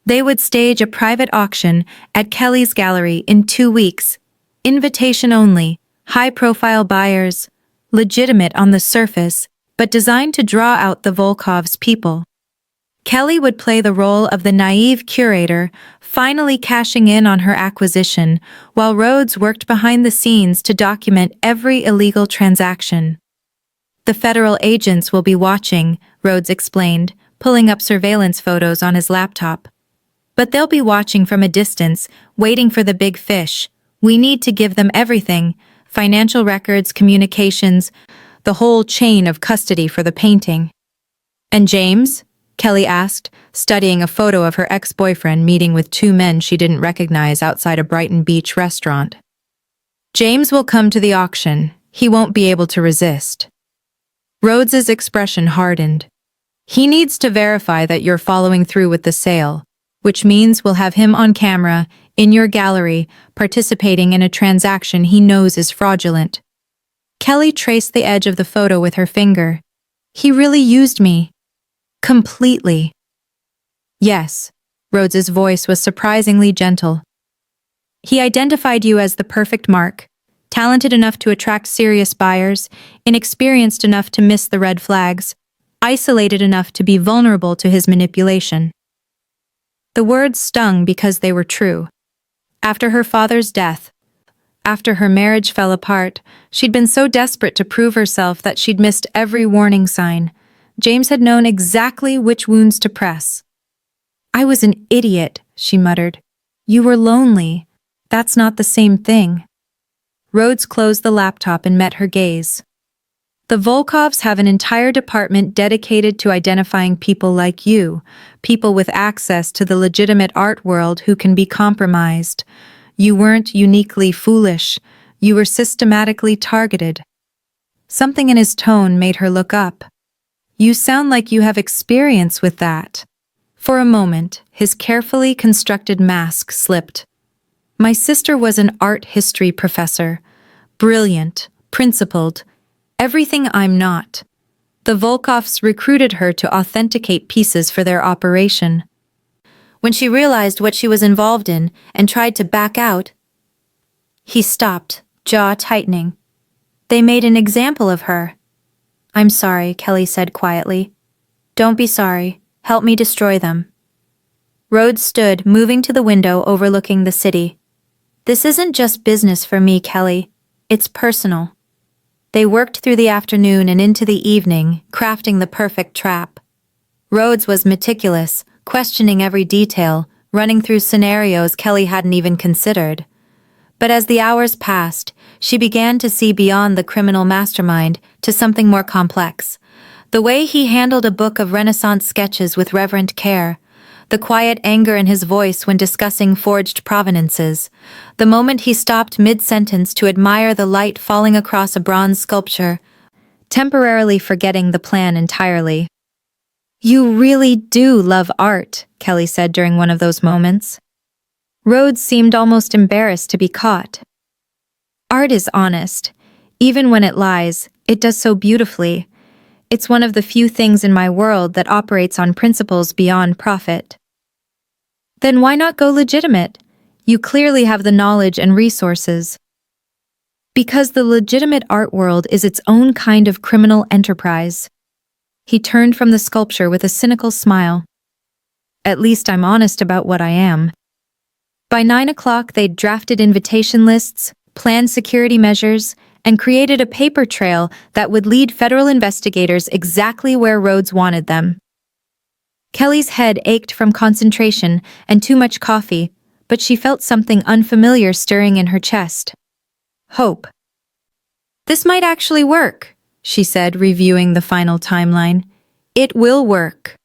They would stage a private auction at Kelly's gallery in 2 weeks. Invitation only, high-profile buyers, legitimate on the surface, but designed to draw out the Volkov's people. Kelly would play the role of the naive curator, finally cashing in on her acquisition, while Rhodes worked behind the scenes to document every illegal transaction. The federal agents will be watching, Rhodes explained, pulling up surveillance photos on his laptop. But they'll be watching from a distance, waiting for the big fish. We need to give them everything, financial records, communications, the whole chain of custody for the painting. And James? Kelly asked, studying a photo of her ex-boyfriend meeting with two men she didn't recognize outside a Brighton Beach restaurant. James will come to the auction. He won't be able to resist. Rhodes's expression hardened. He needs to verify that you're following through with the sale, which means we'll have him on camera, in your gallery, participating in a transaction he knows is fraudulent. Kelly traced the edge of the photo with her finger. He really used me. Completely. Yes, Rhodes's voice was surprisingly gentle. He identified you as the perfect mark, talented enough to attract serious buyers, inexperienced enough to miss the red flags, isolated enough to be vulnerable to his manipulation. The words stung because they were true. After her father's death, after her marriage fell apart, she'd been so desperate to prove herself that she'd missed every warning sign. James had known exactly which wounds to press. I was an idiot, she muttered. You were lonely. That's not the same thing. Rhodes closed the laptop and met her gaze. The Volkovs have an entire department dedicated to identifying people like you, people with access to the legitimate art world who can be compromised. You weren't uniquely foolish. You were systematically targeted. Something in his tone made her look up. You sound like you have experience with that. For a moment, his carefully constructed mask slipped. My sister was an art history professor. Brilliant, principled, everything I'm not. The Volkovs recruited her to authenticate pieces for their operation. When she realized what she was involved in and tried to back out, he stopped, jaw tightening. They made an example of her. I'm sorry, Kelly said quietly. Don't be sorry. Help me destroy them. Rhodes stood, moving to the window overlooking the city. This isn't just business for me, Kelly. It's personal. They worked through the afternoon and into the evening, crafting the perfect trap. Rhodes was meticulous, questioning every detail, running through scenarios Kelly hadn't even considered. But as the hours passed, she began to see beyond the criminal mastermind to something more complex. The way he handled a book of Renaissance sketches with reverent care, the quiet anger in his voice when discussing forged provenances, the moment he stopped mid-sentence to admire the light falling across a bronze sculpture, temporarily forgetting the plan entirely. You really do love art, Kelly said during one of those moments. Rhodes seemed almost embarrassed to be caught. Art is honest. Even when it lies, it does so beautifully. It's one of the few things in my world that operates on principles beyond profit. Then why not go legitimate? You clearly have the knowledge and resources. Because the legitimate art world is its own kind of criminal enterprise. He turned from the sculpture with a cynical smile. At least I'm honest about what I am. By 9 o'clock, they'd drafted invitation lists, planned security measures, and created a paper trail that would lead federal investigators exactly where Rhodes wanted them. Kelly's head ached from concentration and too much coffee, but she felt something unfamiliar stirring in her chest. Hope. This might actually work, she said, reviewing the final timeline. It will work.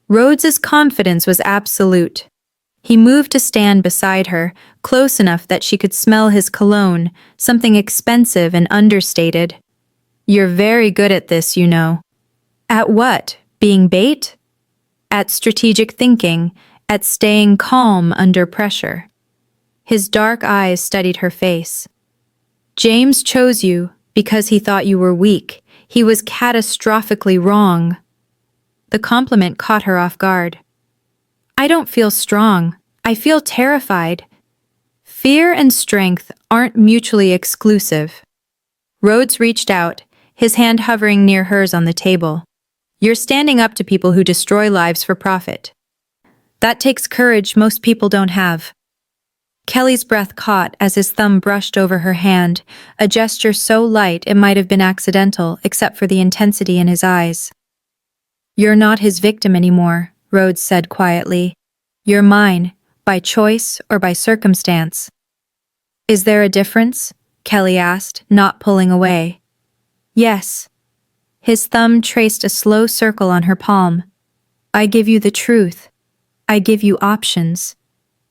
Rhodes's confidence was absolute. He moved to stand beside her, close enough that she could smell his cologne, something expensive and understated. You're very good at this, you know. At what? Being bait? At strategic thinking, at staying calm under pressure. His dark eyes studied her face. James chose you because he thought you were weak. He was catastrophically wrong. The compliment caught her off guard. I don't feel strong. I feel terrified. Fear and strength aren't mutually exclusive. Rhodes reached out, his hand hovering near hers on the table. You're standing up to people who destroy lives for profit. That takes courage most people don't have. Kelly's breath caught as his thumb brushed over her hand, a gesture so light it might have been accidental except for the intensity in his eyes. You're not his victim anymore, Rhodes said quietly. You're mine, by choice or by circumstance. Is there a difference? Kelly asked, not pulling away. Yes. His thumb traced a slow circle on her palm. I give you the truth. I give you options.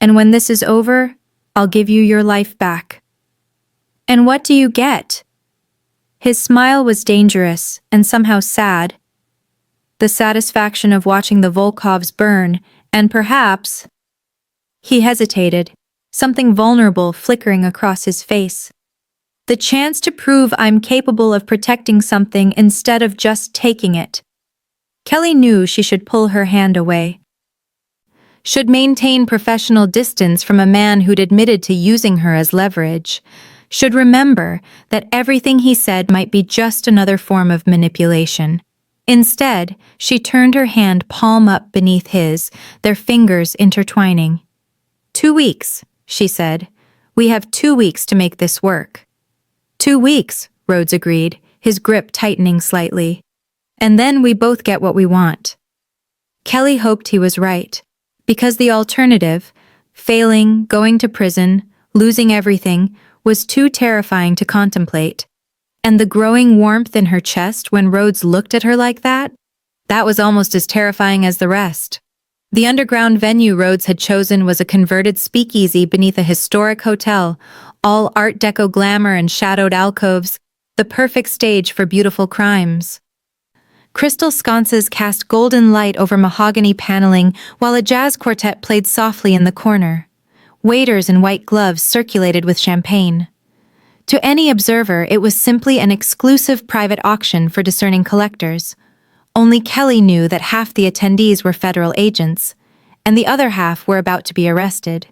And when this is over, I'll give you your life back. And what do you get? His smile was dangerous and somehow sad. The satisfaction of watching the Volkovs burn, and perhaps... He hesitated, something vulnerable flickering across his face. The chance to prove I'm capable of protecting something instead of just taking it. Kelly knew she should pull her hand away. Should maintain professional distance from a man who'd admitted to using her as leverage. Should remember that everything he said might be just another form of manipulation. Instead, she turned her hand palm up beneath his, their fingers intertwining. 2 weeks, she said. We have 2 weeks to make this work. 2 weeks, Rhodes agreed, his grip tightening slightly. And then we both get what we want. Kelly hoped he was right, because the alternative, failing, going to prison, losing everything, was too terrifying to contemplate. And the growing warmth in her chest when Rhodes looked at her like that was almost as terrifying as the rest. The underground venue Rhodes had chosen was a converted speakeasy beneath a historic hotel, all Art Deco glamour and shadowed alcoves, the perfect stage for beautiful crimes. Crystal sconces cast golden light over mahogany paneling while a jazz quartet played softly in the corner. Waiters in white gloves circulated with champagne. To any observer, it was simply an exclusive private auction for discerning collectors. Only Kelly knew that half the attendees were federal agents, and the other half were about to be arrested.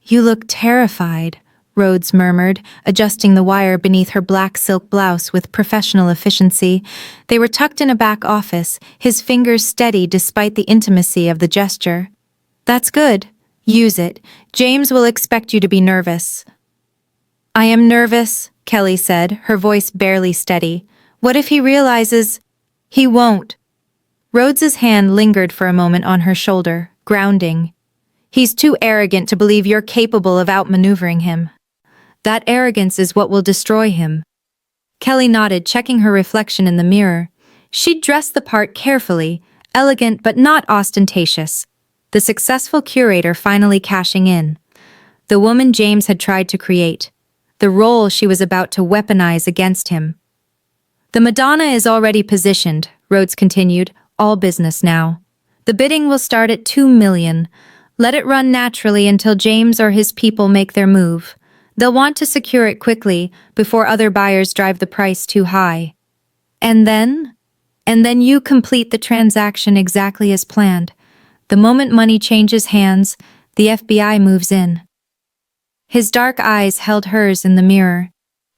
You look terrified, Rhodes murmured, adjusting the wire beneath her black silk blouse with professional efficiency. They were tucked in a back office, his fingers steady despite the intimacy of the gesture. That's good. Use it. James will expect you to be nervous. I am nervous, Kelly said, her voice barely steady. What if he realizes... He won't. Rhodes's hand lingered for a moment on her shoulder, grounding. He's too arrogant to believe you're capable of outmaneuvering him. That arrogance is what will destroy him. Kelly nodded, checking her reflection in the mirror. She'd dressed the part carefully, elegant but not ostentatious. The successful curator finally cashing in. The woman James had tried to create. The role she was about to weaponize against him. The Madonna is already positioned, Rhodes continued, all business now. The bidding will start at $2 million. Let it run naturally until James or his people make their move. They'll want to secure it quickly before other buyers drive the price too high. And then you complete the transaction exactly as planned. The moment money changes hands, the FBI moves in. His dark eyes held hers in the mirror.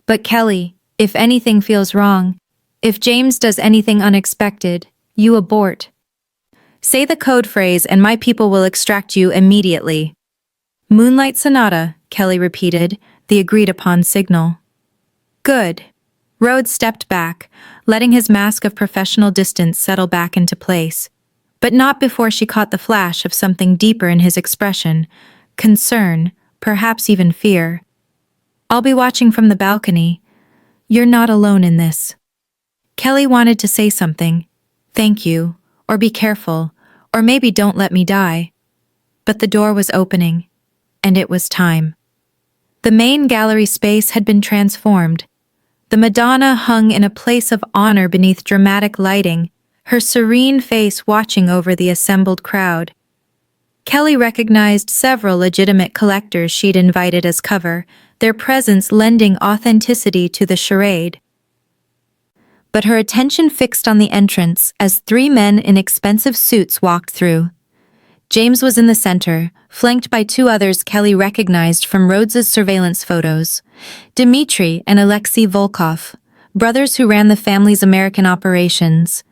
But Kelly, if anything feels wrong, if James does anything unexpected, you abort. Say the code phrase and my people will extract you immediately. Moonlight Sonata, Kelly repeated, the agreed-upon signal. Good. Rhodes stepped back, letting his mask of professional distance settle back into place. But not before she caught the flash of something deeper in his expression, concern, perhaps even fear. I'll be watching from the balcony. You're not alone in this. Kelly wanted to say something. Thank you, or be careful, or maybe don't let me die. But the door was opening, and it was time. The main gallery space had been transformed. The Madonna hung in a place of honor beneath dramatic lighting, her serene face watching over the assembled crowd. Kelly recognized several legitimate collectors she'd invited as cover, their presence lending authenticity to the charade. But her attention fixed on the entrance as 3 men in expensive suits walked through. James was in the center, flanked by 2 others Kelly recognized from Rhodes's surveillance photos, Dmitry and Alexei Volkov, brothers who ran the family's American operations.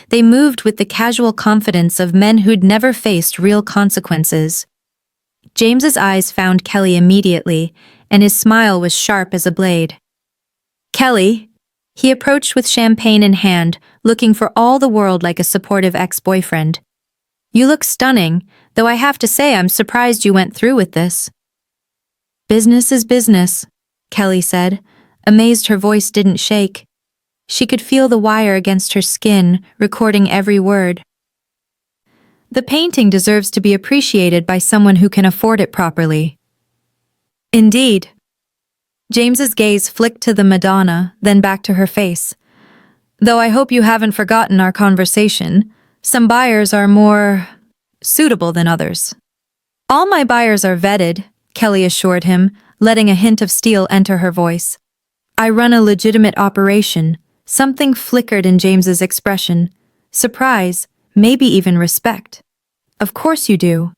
They moved with the casual confidence of men who'd never faced real consequences. James's eyes found Kelly immediately, and his smile was sharp as a blade. Kelly, he approached with champagne in hand, looking for all the world like a supportive ex-boyfriend. You look stunning, though I have to say I'm surprised you went through with this. Business is business, Kelly said, amazed her voice didn't shake. She could feel the wire against her skin, recording every word. The painting deserves to be appreciated by someone who can afford it properly. Indeed. James's gaze flicked to the Madonna, then back to her face. Though I hope you haven't forgotten our conversation, some buyers are more suitable than others. All my buyers are vetted, Kelly assured him, letting a hint of steel enter her voice. I run a legitimate operation. Something flickered in James's expression. Surprise, maybe even respect. Of course you do.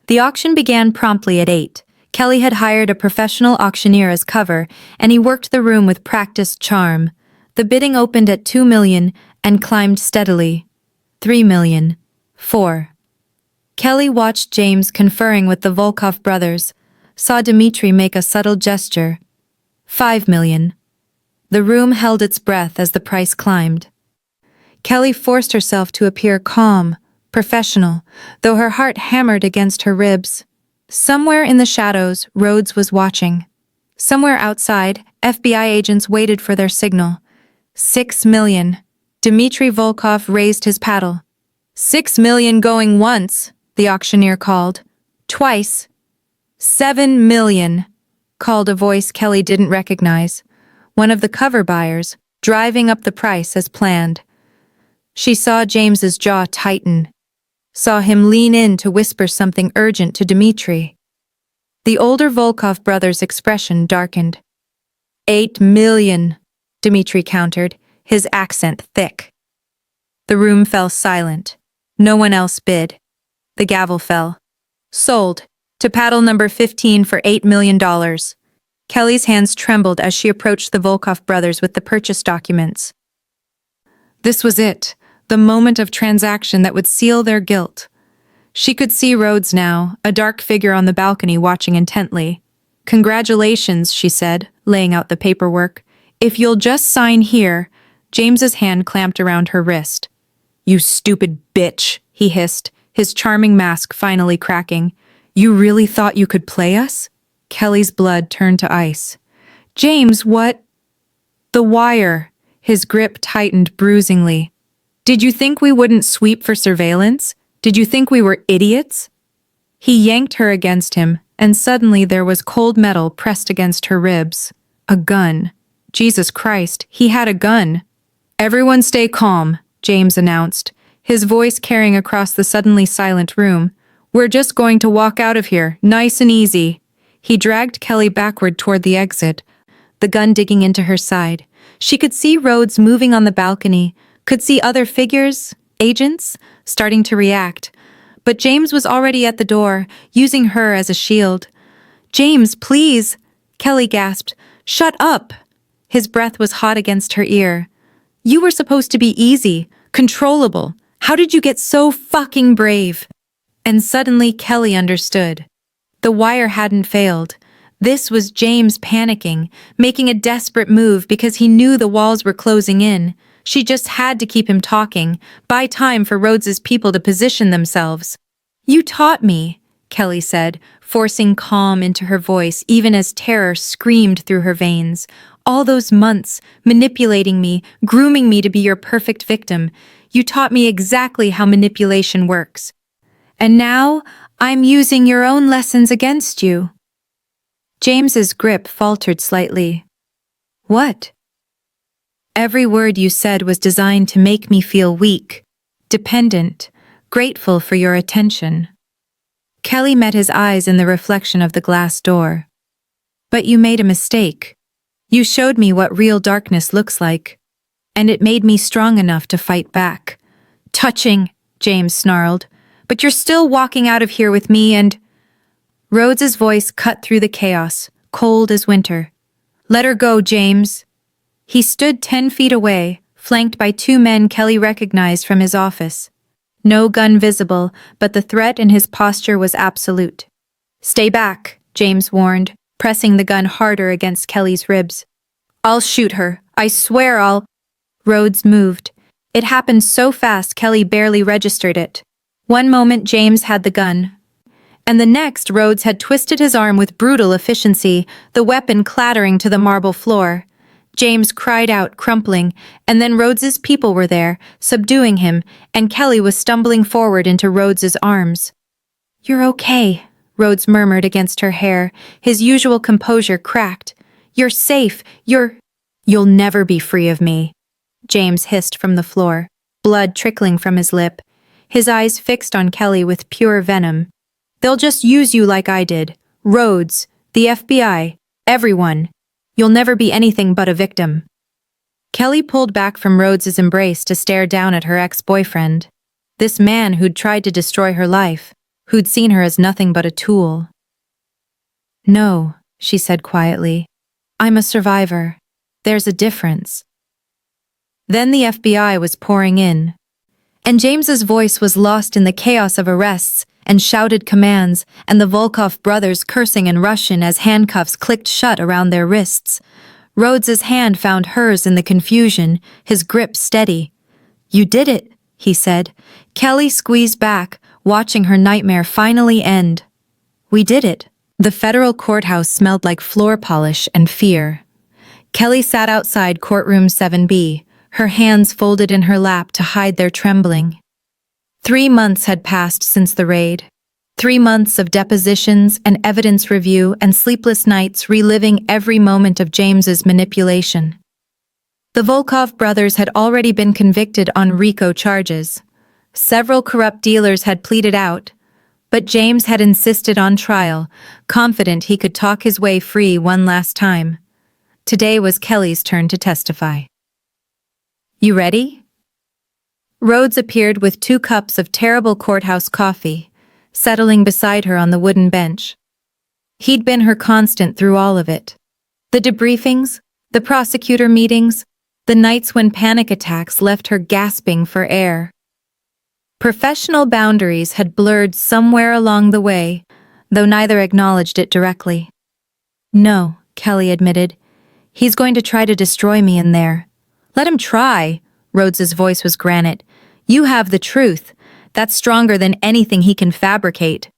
The auction began promptly at 8. Kelly had hired a professional auctioneer as cover, and he worked the room with practiced charm. The bidding opened at 2 million and climbed steadily. 3 million. 4. Kelly watched James conferring with the Volkov brothers, saw Dmitri make a subtle gesture. 5 million. The room held its breath as the price climbed. Kelly forced herself to appear calm, professional, though her heart hammered against her ribs. Somewhere in the shadows, Rhodes was watching. Somewhere outside, FBI agents waited for their signal. 6 million. Dmitri Volkov raised his paddle. 6 million going once, the auctioneer called. Twice. 7 million, called a voice Kelly didn't recognize. One of the cover buyers, driving up the price as planned. She saw James's jaw tighten, saw him lean in to whisper something urgent to Dmitri. The older Volkov brother's expression darkened. 8 million, Dmitri countered, his accent thick. The room fell silent. No one else bid. The gavel fell. Sold. To paddle number 15 for $8 million. Kelly's hands trembled as she approached the Volkov brothers with the purchase documents. This was it, the moment of transaction that would seal their guilt. She could see Rhodes now, a dark figure on the balcony watching intently. Congratulations, she said, laying out the paperwork. If you'll just sign here. James's hand clamped around her wrist. You stupid bitch, he hissed, his charming mask finally cracking. You really thought you could play us? Kelly's blood turned to ice. James, what? The wire. His grip tightened bruisingly. Did you think we wouldn't sweep for surveillance? Did you think we were idiots? He yanked her against him, and suddenly there was cold metal pressed against her ribs. A gun. Jesus Christ, he had a gun. Everyone stay calm, James announced, his voice carrying across the suddenly silent room. We're just going to walk out of here, nice and easy. He dragged Kelly backward toward the exit, the gun digging into her side. She could see Rhodes moving on the balcony, could see other figures, agents, starting to react. But James was already at the door, using her as a shield. James, please, Kelly gasped. Shut up. His breath was hot against her ear. You were supposed to be easy, controllable. How did you get so fucking brave? And suddenly Kelly understood. The wire hadn't failed. This was James panicking, making a desperate move because he knew the walls were closing in. She just had to keep him talking, buy time for Rhodes's people to position themselves. You taught me, Kelly said, forcing calm into her voice even as terror screamed through her veins. All those months, manipulating me, grooming me to be your perfect victim. You taught me exactly how manipulation works. And now, I'm using your own lessons against you. James's grip faltered slightly. What? Every word you said was designed to make me feel weak, dependent, grateful for your attention. Kelly met his eyes in the reflection of the glass door. But you made a mistake. You showed me what real darkness looks like, and it made me strong enough to fight back. Touching, James snarled. But you're still walking out of here with me and… Rhodes's voice cut through the chaos, cold as winter. Let her go, James. He stood 10 feet away, flanked by 2 men Kelly recognized from his office. No gun visible, but the threat in his posture was absolute. Stay back, James warned, pressing the gun harder against Kelly's ribs. I'll shoot her. I swear I'll… Rhodes moved. It happened so fast Kelly barely registered it. One moment James had the gun, and the next Rhodes had twisted his arm with brutal efficiency, the weapon clattering to the marble floor. James cried out, crumpling, and then Rhodes's people were there, subduing him, and Kelly was stumbling forward into Rhodes's arms. "You're okay," Rhodes murmured against her hair, his usual composure cracked. "You're safe, You'll never be free of me," James hissed from the floor, blood trickling from his lip, his eyes fixed on Kelly with pure venom. "They'll just use you like I did. Rhodes, the FBI, everyone. You'll never be anything but a victim." Kelly pulled back from Rhodes's embrace to stare down at her ex-boyfriend. This man who'd tried to destroy her life, who'd seen her as nothing but a tool. "No," she said quietly. "I'm a survivor. There's a difference." Then the FBI was pouring in, and James's voice was lost in the chaos of arrests and shouted commands, and the Volkov brothers cursing in Russian as handcuffs clicked shut around their wrists. Rhodes's hand found hers in the confusion, his grip steady. "You did it," he said. Kelly squeezed back, watching her nightmare finally end. "We did it." The federal courthouse smelled like floor polish and fear. Kelly sat outside courtroom 7B, her hands folded in her lap to hide their trembling. 3 months had passed since the raid. 3 months of depositions and evidence review and sleepless nights reliving every moment of James's manipulation. The Volkov brothers had already been convicted on RICO charges. Several corrupt dealers had pleaded out, but James had insisted on trial, confident he could talk his way free one last time. Today was Kelly's turn to testify. "You ready?" Rhodes appeared with 2 cups of terrible courthouse coffee, settling beside her on the wooden bench. He'd been her constant through all of it. The debriefings, the prosecutor meetings, the nights when panic attacks left her gasping for air. Professional boundaries had blurred somewhere along the way, though neither acknowledged it directly. "No," Kelly admitted. "He's going to try to destroy me in there." "Let him try," Rhodes's voice was granite. "You have the truth. That's stronger than anything he can fabricate."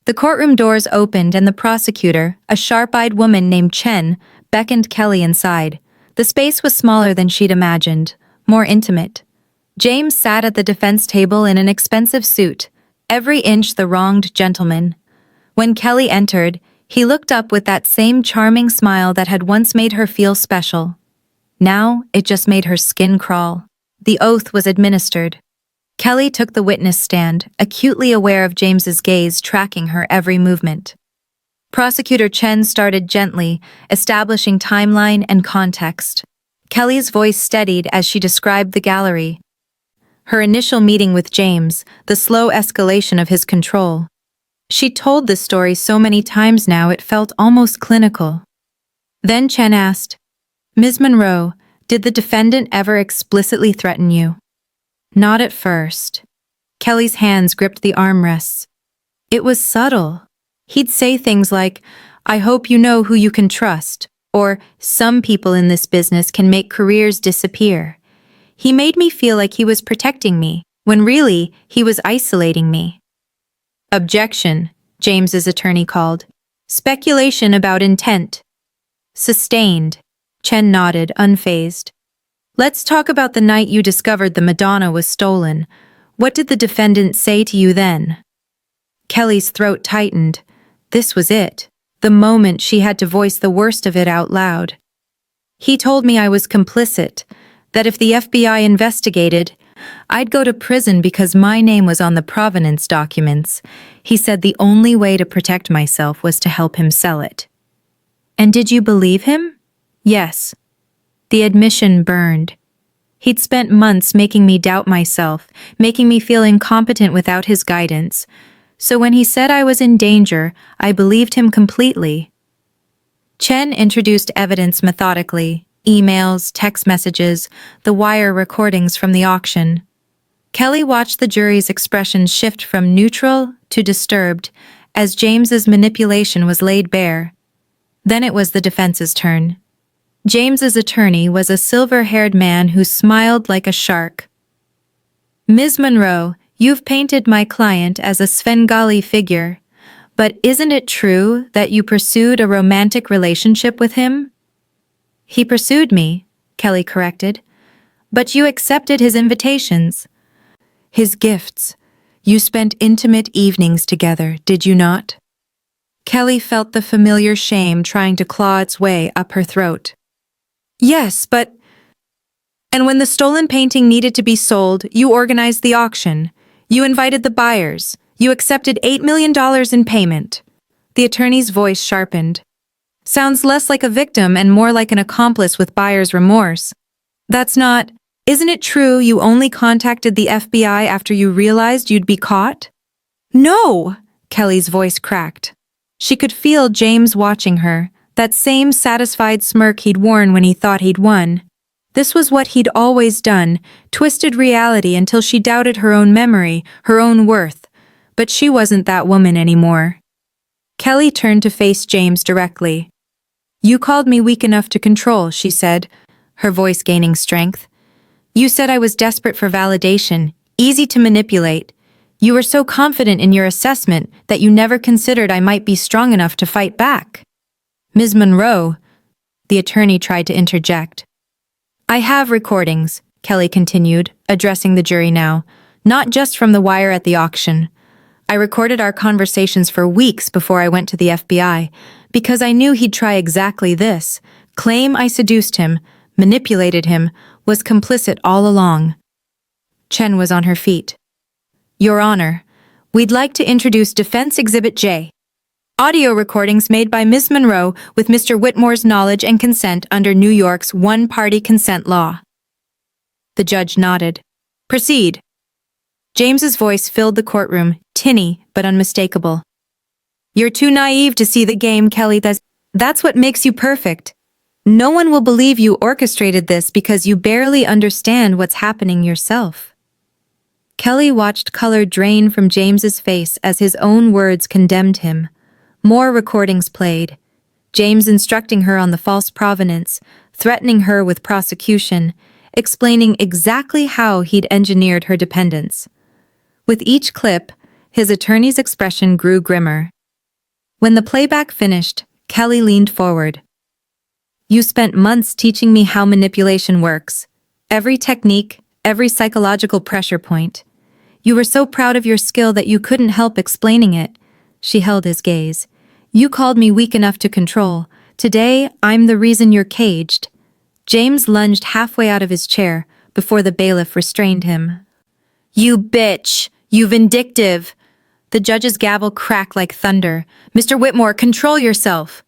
The courtroom doors opened and the prosecutor, a sharp-eyed woman named Chen, beckoned Kelly inside. The space was smaller than she'd imagined, more intimate. James sat at the defense table in an expensive suit, every inch the wronged gentleman. When Kelly entered, he looked up with that same charming smile that had once made her feel special. Now, it just made her skin crawl. The oath was administered. Kelly took the witness stand, acutely aware of James's gaze tracking her every movement. Prosecutor Chen started gently, establishing timeline and context. Kelly's voice steadied as she described the gallery. Her initial meeting with James, the slow escalation of his control. She'd told this story so many times now it felt almost clinical. Then Chen asked, "Ms. Monroe, did the defendant ever explicitly threaten you?" "Not at first." Kelly's hands gripped the armrests. "It was subtle. He'd say things like, 'I hope you know who you can trust,' or 'Some people in this business can make careers disappear.' He made me feel like he was protecting me, when really, he was isolating me." "Objection," James's attorney called. "Speculation about intent." "Sustained." Chen nodded, unfazed. "Let's talk about the night you discovered the Madonna was stolen. What did the defendant say to you then?" Kelly's throat tightened. This was it, the moment she had to voice the worst of it out loud. "He told me I was complicit, that if the FBI investigated, I'd go to prison because my name was on the provenance documents. He said the only way to protect myself was to help him sell it." "And did you believe him?" "Yes." The admission burned. He'd spent months making me doubt myself, making me feel incompetent without his guidance. So when he said I was in danger, I believed him completely. Chen introduced evidence methodically, emails, text messages, the wire recordings from the auction. Kelly watched the jury's expression shift from neutral to disturbed as James's manipulation was laid bare. Then it was the defense's turn. James's attorney was a silver-haired man who smiled like a shark. "Ms. Monroe, you've painted my client as a Svengali figure, but isn't it true that you pursued a romantic relationship with him?" He pursued me, Kelly corrected. But you accepted his invitations. His gifts. You spent intimate evenings together, did you not? Kelly felt the familiar shame trying to claw its way up her throat. Yes, but... And when the stolen painting needed to be sold, you organized the auction. You invited the buyers. You accepted $8 million in payment. The attorney's voice sharpened. Sounds less like a victim and more like an accomplice with buyer's remorse. That's not... Isn't it true you only contacted the FBI after you realized you'd be caught? No! Kelly's voice cracked. She could feel James watching her, that same satisfied smirk he'd worn when he thought he'd won. This was what he'd always done, twisted reality until she doubted her own memory, her own worth. But she wasn't that woman anymore. Kelly turned to face James directly. You called me weak enough to control, she said, her voice gaining strength. You said I was desperate for validation, easy to manipulate. You were so confident in your assessment that you never considered I might be strong enough to fight back. Ms. Monroe, the attorney tried to interject. I have recordings, Kelly continued, addressing the jury now, not just from the wire at the auction. I recorded our conversations for weeks before I went to the FBI, because I knew he'd try exactly this, claim I seduced him, manipulated him, was complicit all along. Chen was on her feet. Your Honor, we'd like to introduce Defense Exhibit J. Audio recordings made by Ms. Monroe with Mr. Whitmore's knowledge and consent under New York's one-party consent law. The judge nodded. Proceed. James's voice filled the courtroom, tinny but unmistakable. You're too naive to see the game, Kelly. That's what makes you perfect. No one will believe you orchestrated this because you barely understand what's happening yourself. Kelly watched color drain from James's face as his own words condemned him. More recordings played. James instructing her on the false provenance, threatening her with prosecution, explaining exactly how he'd engineered her dependence. With each clip, his attorney's expression grew grimmer. When the playback finished, Kelly leaned forward. You spent months teaching me how manipulation works. Every technique, every psychological pressure point. You were so proud of your skill that you couldn't help explaining it. She held his gaze. You called me weak enough to control. Today, I'm the reason you're caged. James lunged halfway out of his chair before the bailiff restrained him. You bitch! You vindictive! The judge's gavel cracked like thunder. Mr. Whitmore, control yourself!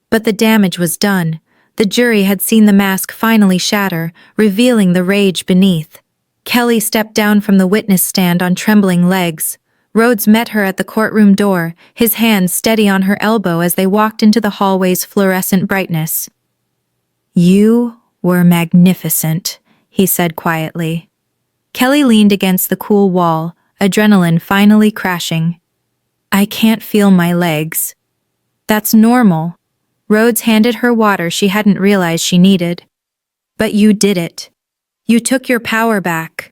But the damage was done. The jury had seen the mask finally shatter, revealing the rage beneath. Kelly stepped down from the witness stand on trembling legs. Rhodes met her at the courtroom door, his hand steady on her elbow as they walked into the hallway's fluorescent brightness. You were magnificent, he said quietly. Kelly leaned against the cool wall, adrenaline finally crashing. I can't feel my legs. That's normal. Rhodes handed her water she hadn't realized she needed. But you did it. You took your power back.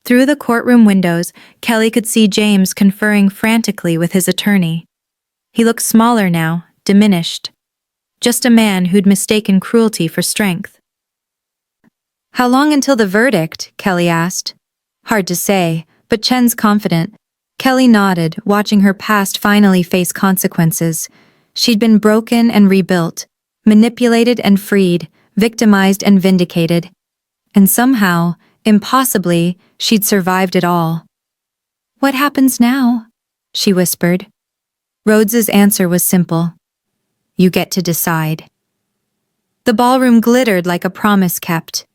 Through the courtroom windows, Kelly could see James conferring frantically with his attorney. He looked smaller now, diminished. Just a man who'd mistaken cruelty for strength. How long until the verdict? Kelly asked. Hard to say, but Chen's confident. Kelly nodded, watching her past finally face consequences. She'd been broken and rebuilt, manipulated and freed, victimized and vindicated. And somehow, impossibly, she'd survived it all. What happens now? She whispered. Rhodes's answer was simple. You get to decide. The ballroom glittered like a promise kept.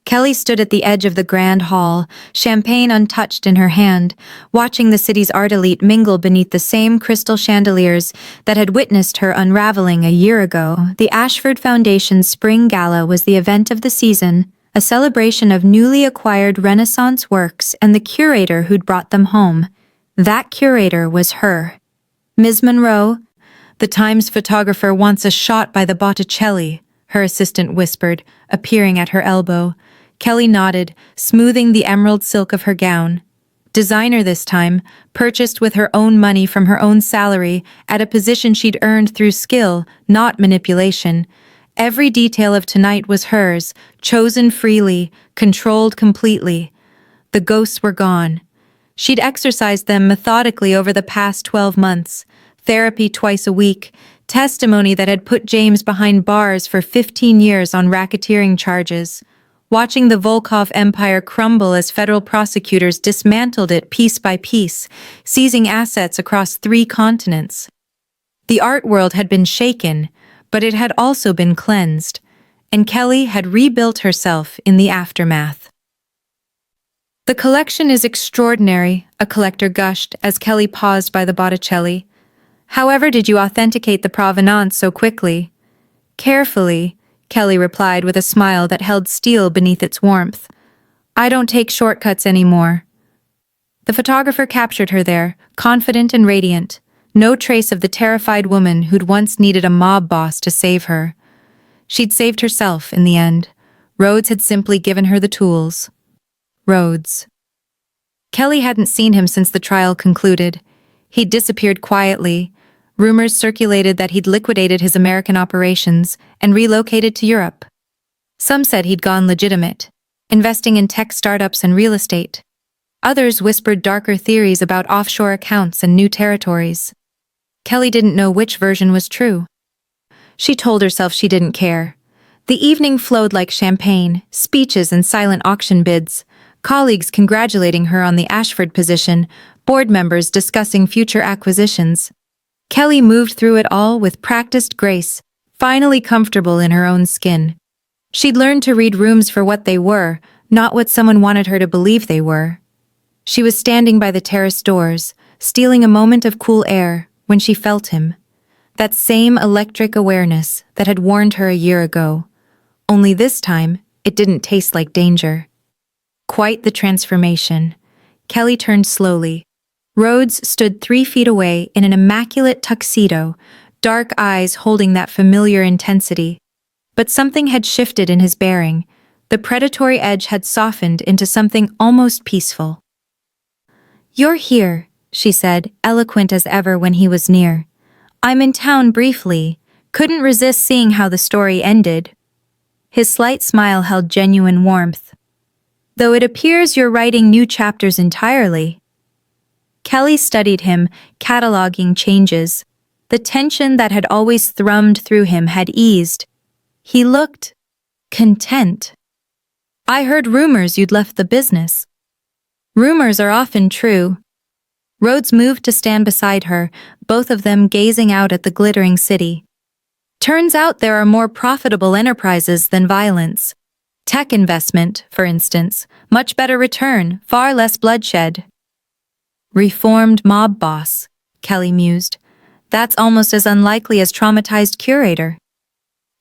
Kelly stood at the edge of the grand hall, champagne untouched in her hand, watching the city's art elite mingle beneath the same crystal chandeliers that had witnessed her unraveling a year ago. The Ashford Foundation's Spring Gala was the event of the season, a celebration of newly acquired Renaissance works and the curator who'd brought them home. That curator was her. Ms. Monroe, the Times photographer wants a shot by the Botticelli, her assistant whispered, appearing at her elbow. Kelly nodded, smoothing the emerald silk of her gown. Designer this time, purchased with her own money from her own salary, at a position she'd earned through skill, not manipulation. Every detail of tonight was hers, chosen freely, controlled completely. The ghosts were gone. She'd exorcised them methodically over the past 12 months. Therapy twice a week, testimony that had put James behind bars for 15 years on racketeering charges. Watching the Volkov empire crumble as federal prosecutors dismantled it piece by piece, seizing assets across 3 continents. The art world had been shaken, but it had also been cleansed, and Kelly had rebuilt herself in the aftermath. "The collection is extraordinary," a collector gushed as Kelly paused by the Botticelli. "However did you authenticate the provenance so quickly?" "Carefully," Kelly replied with a smile that held steel beneath its warmth. "I don't take shortcuts anymore." The photographer captured her there, confident and radiant. No trace of the terrified woman who'd once needed a mob boss to save her. She'd saved herself in the end. Rhodes had simply given her the tools. Rhodes. Kelly hadn't seen him since the trial concluded. He'd disappeared quietly. Rumors circulated that he'd liquidated his American operations and relocated to Europe. Some said he'd gone legitimate, investing in tech startups and real estate. Others whispered darker theories about offshore accounts and new territories. Kelly didn't know which version was true. She told herself she didn't care. The evening flowed like champagne, speeches and silent auction bids, colleagues congratulating her on the Ashford position, board members discussing future acquisitions. Kelly moved through it all with practiced grace, finally comfortable in her own skin. She'd learned to read rooms for what they were, not what someone wanted her to believe they were. She was standing by the terrace doors, stealing a moment of cool air, when she felt him. That same electric awareness that had warned her a year ago. Only this time, it didn't taste like danger. Quite the transformation. Kelly turned slowly. Rhodes stood 3 feet away in an immaculate tuxedo, dark eyes holding that familiar intensity. But something had shifted in his bearing. The predatory edge had softened into something almost peaceful. "You're here," she said, eloquent as ever when he was near. "I'm in town briefly. Couldn't resist seeing how the story ended." His slight smile held genuine warmth. "Though it appears you're writing new chapters entirely." Kelly studied him, cataloging changes. The tension that had always thrummed through him had eased. He looked content. "I heard rumors you'd left the business." "Rumors are often true." Rhodes moved to stand beside her, both of them gazing out at the glittering city. "Turns out there are more profitable enterprises than violence. Tech investment, for instance, much better return, far less bloodshed." "Reformed mob boss," Kelly mused. "That's almost as unlikely as traumatized curator."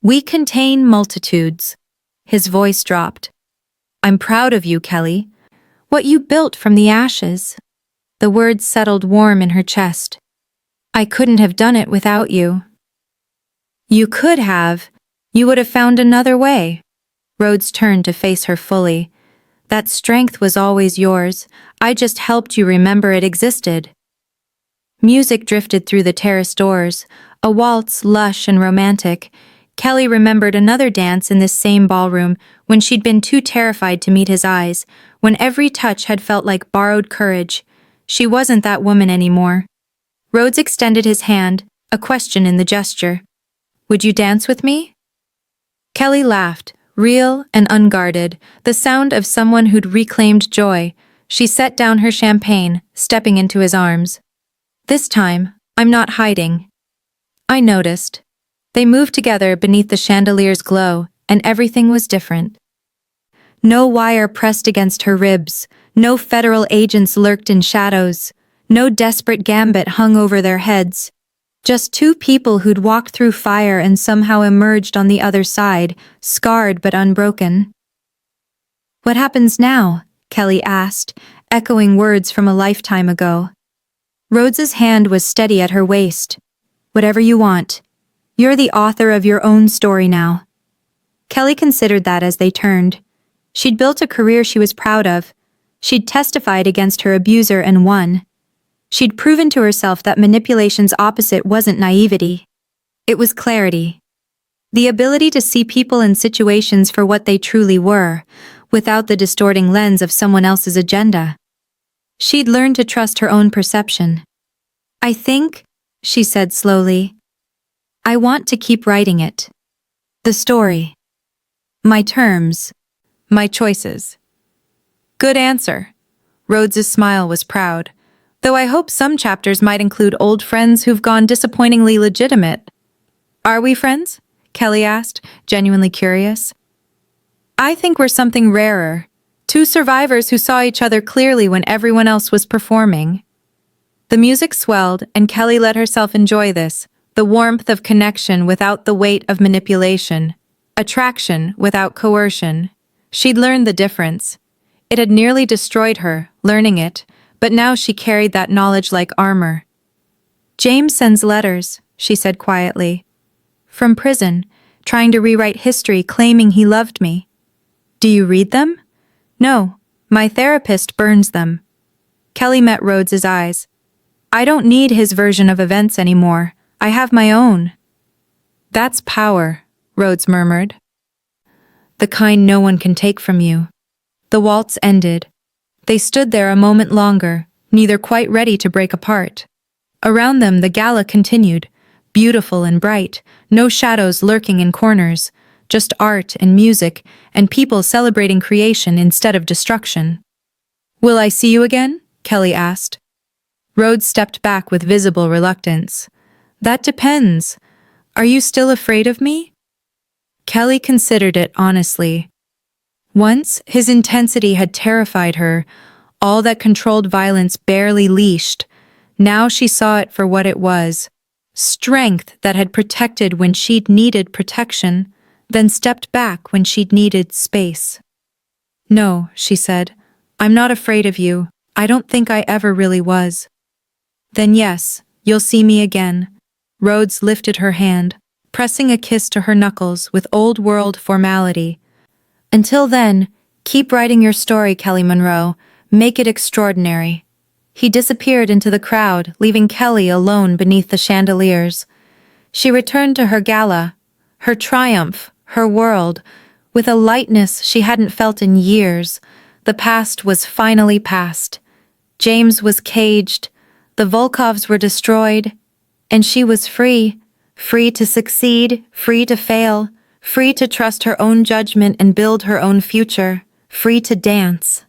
"We contain multitudes." His voice dropped. "I'm proud of you, Kelly. What you built from the ashes." The words settled warm in her chest. "I couldn't have done it without you." "You could have. You would have found another way." Rhodes turned to face her fully. "That strength was always yours. I just helped you remember it existed." Music drifted through the terrace doors, a waltz lush and romantic. Kelly remembered another dance in this same ballroom when she'd been too terrified to meet his eyes, when every touch had felt like borrowed courage. She wasn't that woman anymore. Rhodes extended his hand, a question in the gesture. "Would you dance with me?" Kelly laughed, real and unguarded, the sound of someone who'd reclaimed joy. She set down her champagne, stepping into his arms. "This time, I'm not hiding." I noticed. They moved together beneath the chandelier's glow, and everything was different. No wire pressed against her ribs, no federal agents lurked in shadows, no desperate gambit hung over their heads. Just 2 people who'd walked through fire and somehow emerged on the other side, scarred but unbroken. "What happens now?" Kelly asked, echoing words from a lifetime ago. Rhodes's hand was steady at her waist. "Whatever you want. You're the author of your own story now." Kelly considered that as they turned. She'd built a career she was proud of. She'd testified against her abuser and won. She'd proven to herself that manipulation's opposite wasn't naivety. It was clarity. The ability to see people and situations for what they truly were, without the distorting lens of someone else's agenda. She'd learned to trust her own perception. I think, she said slowly, I want to keep writing it. The story. My terms. My choices. Good answer. Rhodes's smile was proud. Though I hope some chapters might include old friends who've gone disappointingly legitimate. Are we friends? Kelly asked, genuinely curious. I think we're something rarer. Two survivors who saw each other clearly when everyone else was performing. The music swelled, and Kelly let herself enjoy this, the warmth of connection without the weight of manipulation, attraction without coercion. She'd learned the difference. It had nearly destroyed her, learning it, but now she carried that knowledge like armor. James sends letters, she said quietly. From prison, trying to rewrite history claiming he loved me. Do you read them? No, my therapist burns them. Kelly met Rhodes's eyes. I don't need his version of events anymore. I have my own. That's power, Rhodes murmured. The kind no one can take from you. The waltz ended. They stood there a moment longer, neither quite ready to break apart. Around them the gala continued, beautiful and bright, no shadows lurking in corners, just art and music and people celebrating creation instead of destruction. Will I see you again? Kelly asked. Rhodes stepped back with visible reluctance. That depends. Are you still afraid of me? Kelly considered it honestly. Once, his intensity had terrified her, all that controlled violence barely leashed. Now she saw it for what it was. Strength that had protected when she'd needed protection, then stepped back when she'd needed space. No, she said. I'm not afraid of you. I don't think I ever really was. Then yes, you'll see me again. Rhodes lifted her hand, pressing a kiss to her knuckles with old-world formality. Until then, keep writing your story, Kelly Monroe. Make it extraordinary. He disappeared into the crowd, leaving Kelly alone beneath the chandeliers. She returned to her gala, her triumph, her world, with a lightness she hadn't felt in years. The past was finally past. James was caged, the Volkovs were destroyed, and she was free, free to succeed, free to fail, free to trust her own judgment and build her own future, free to dance.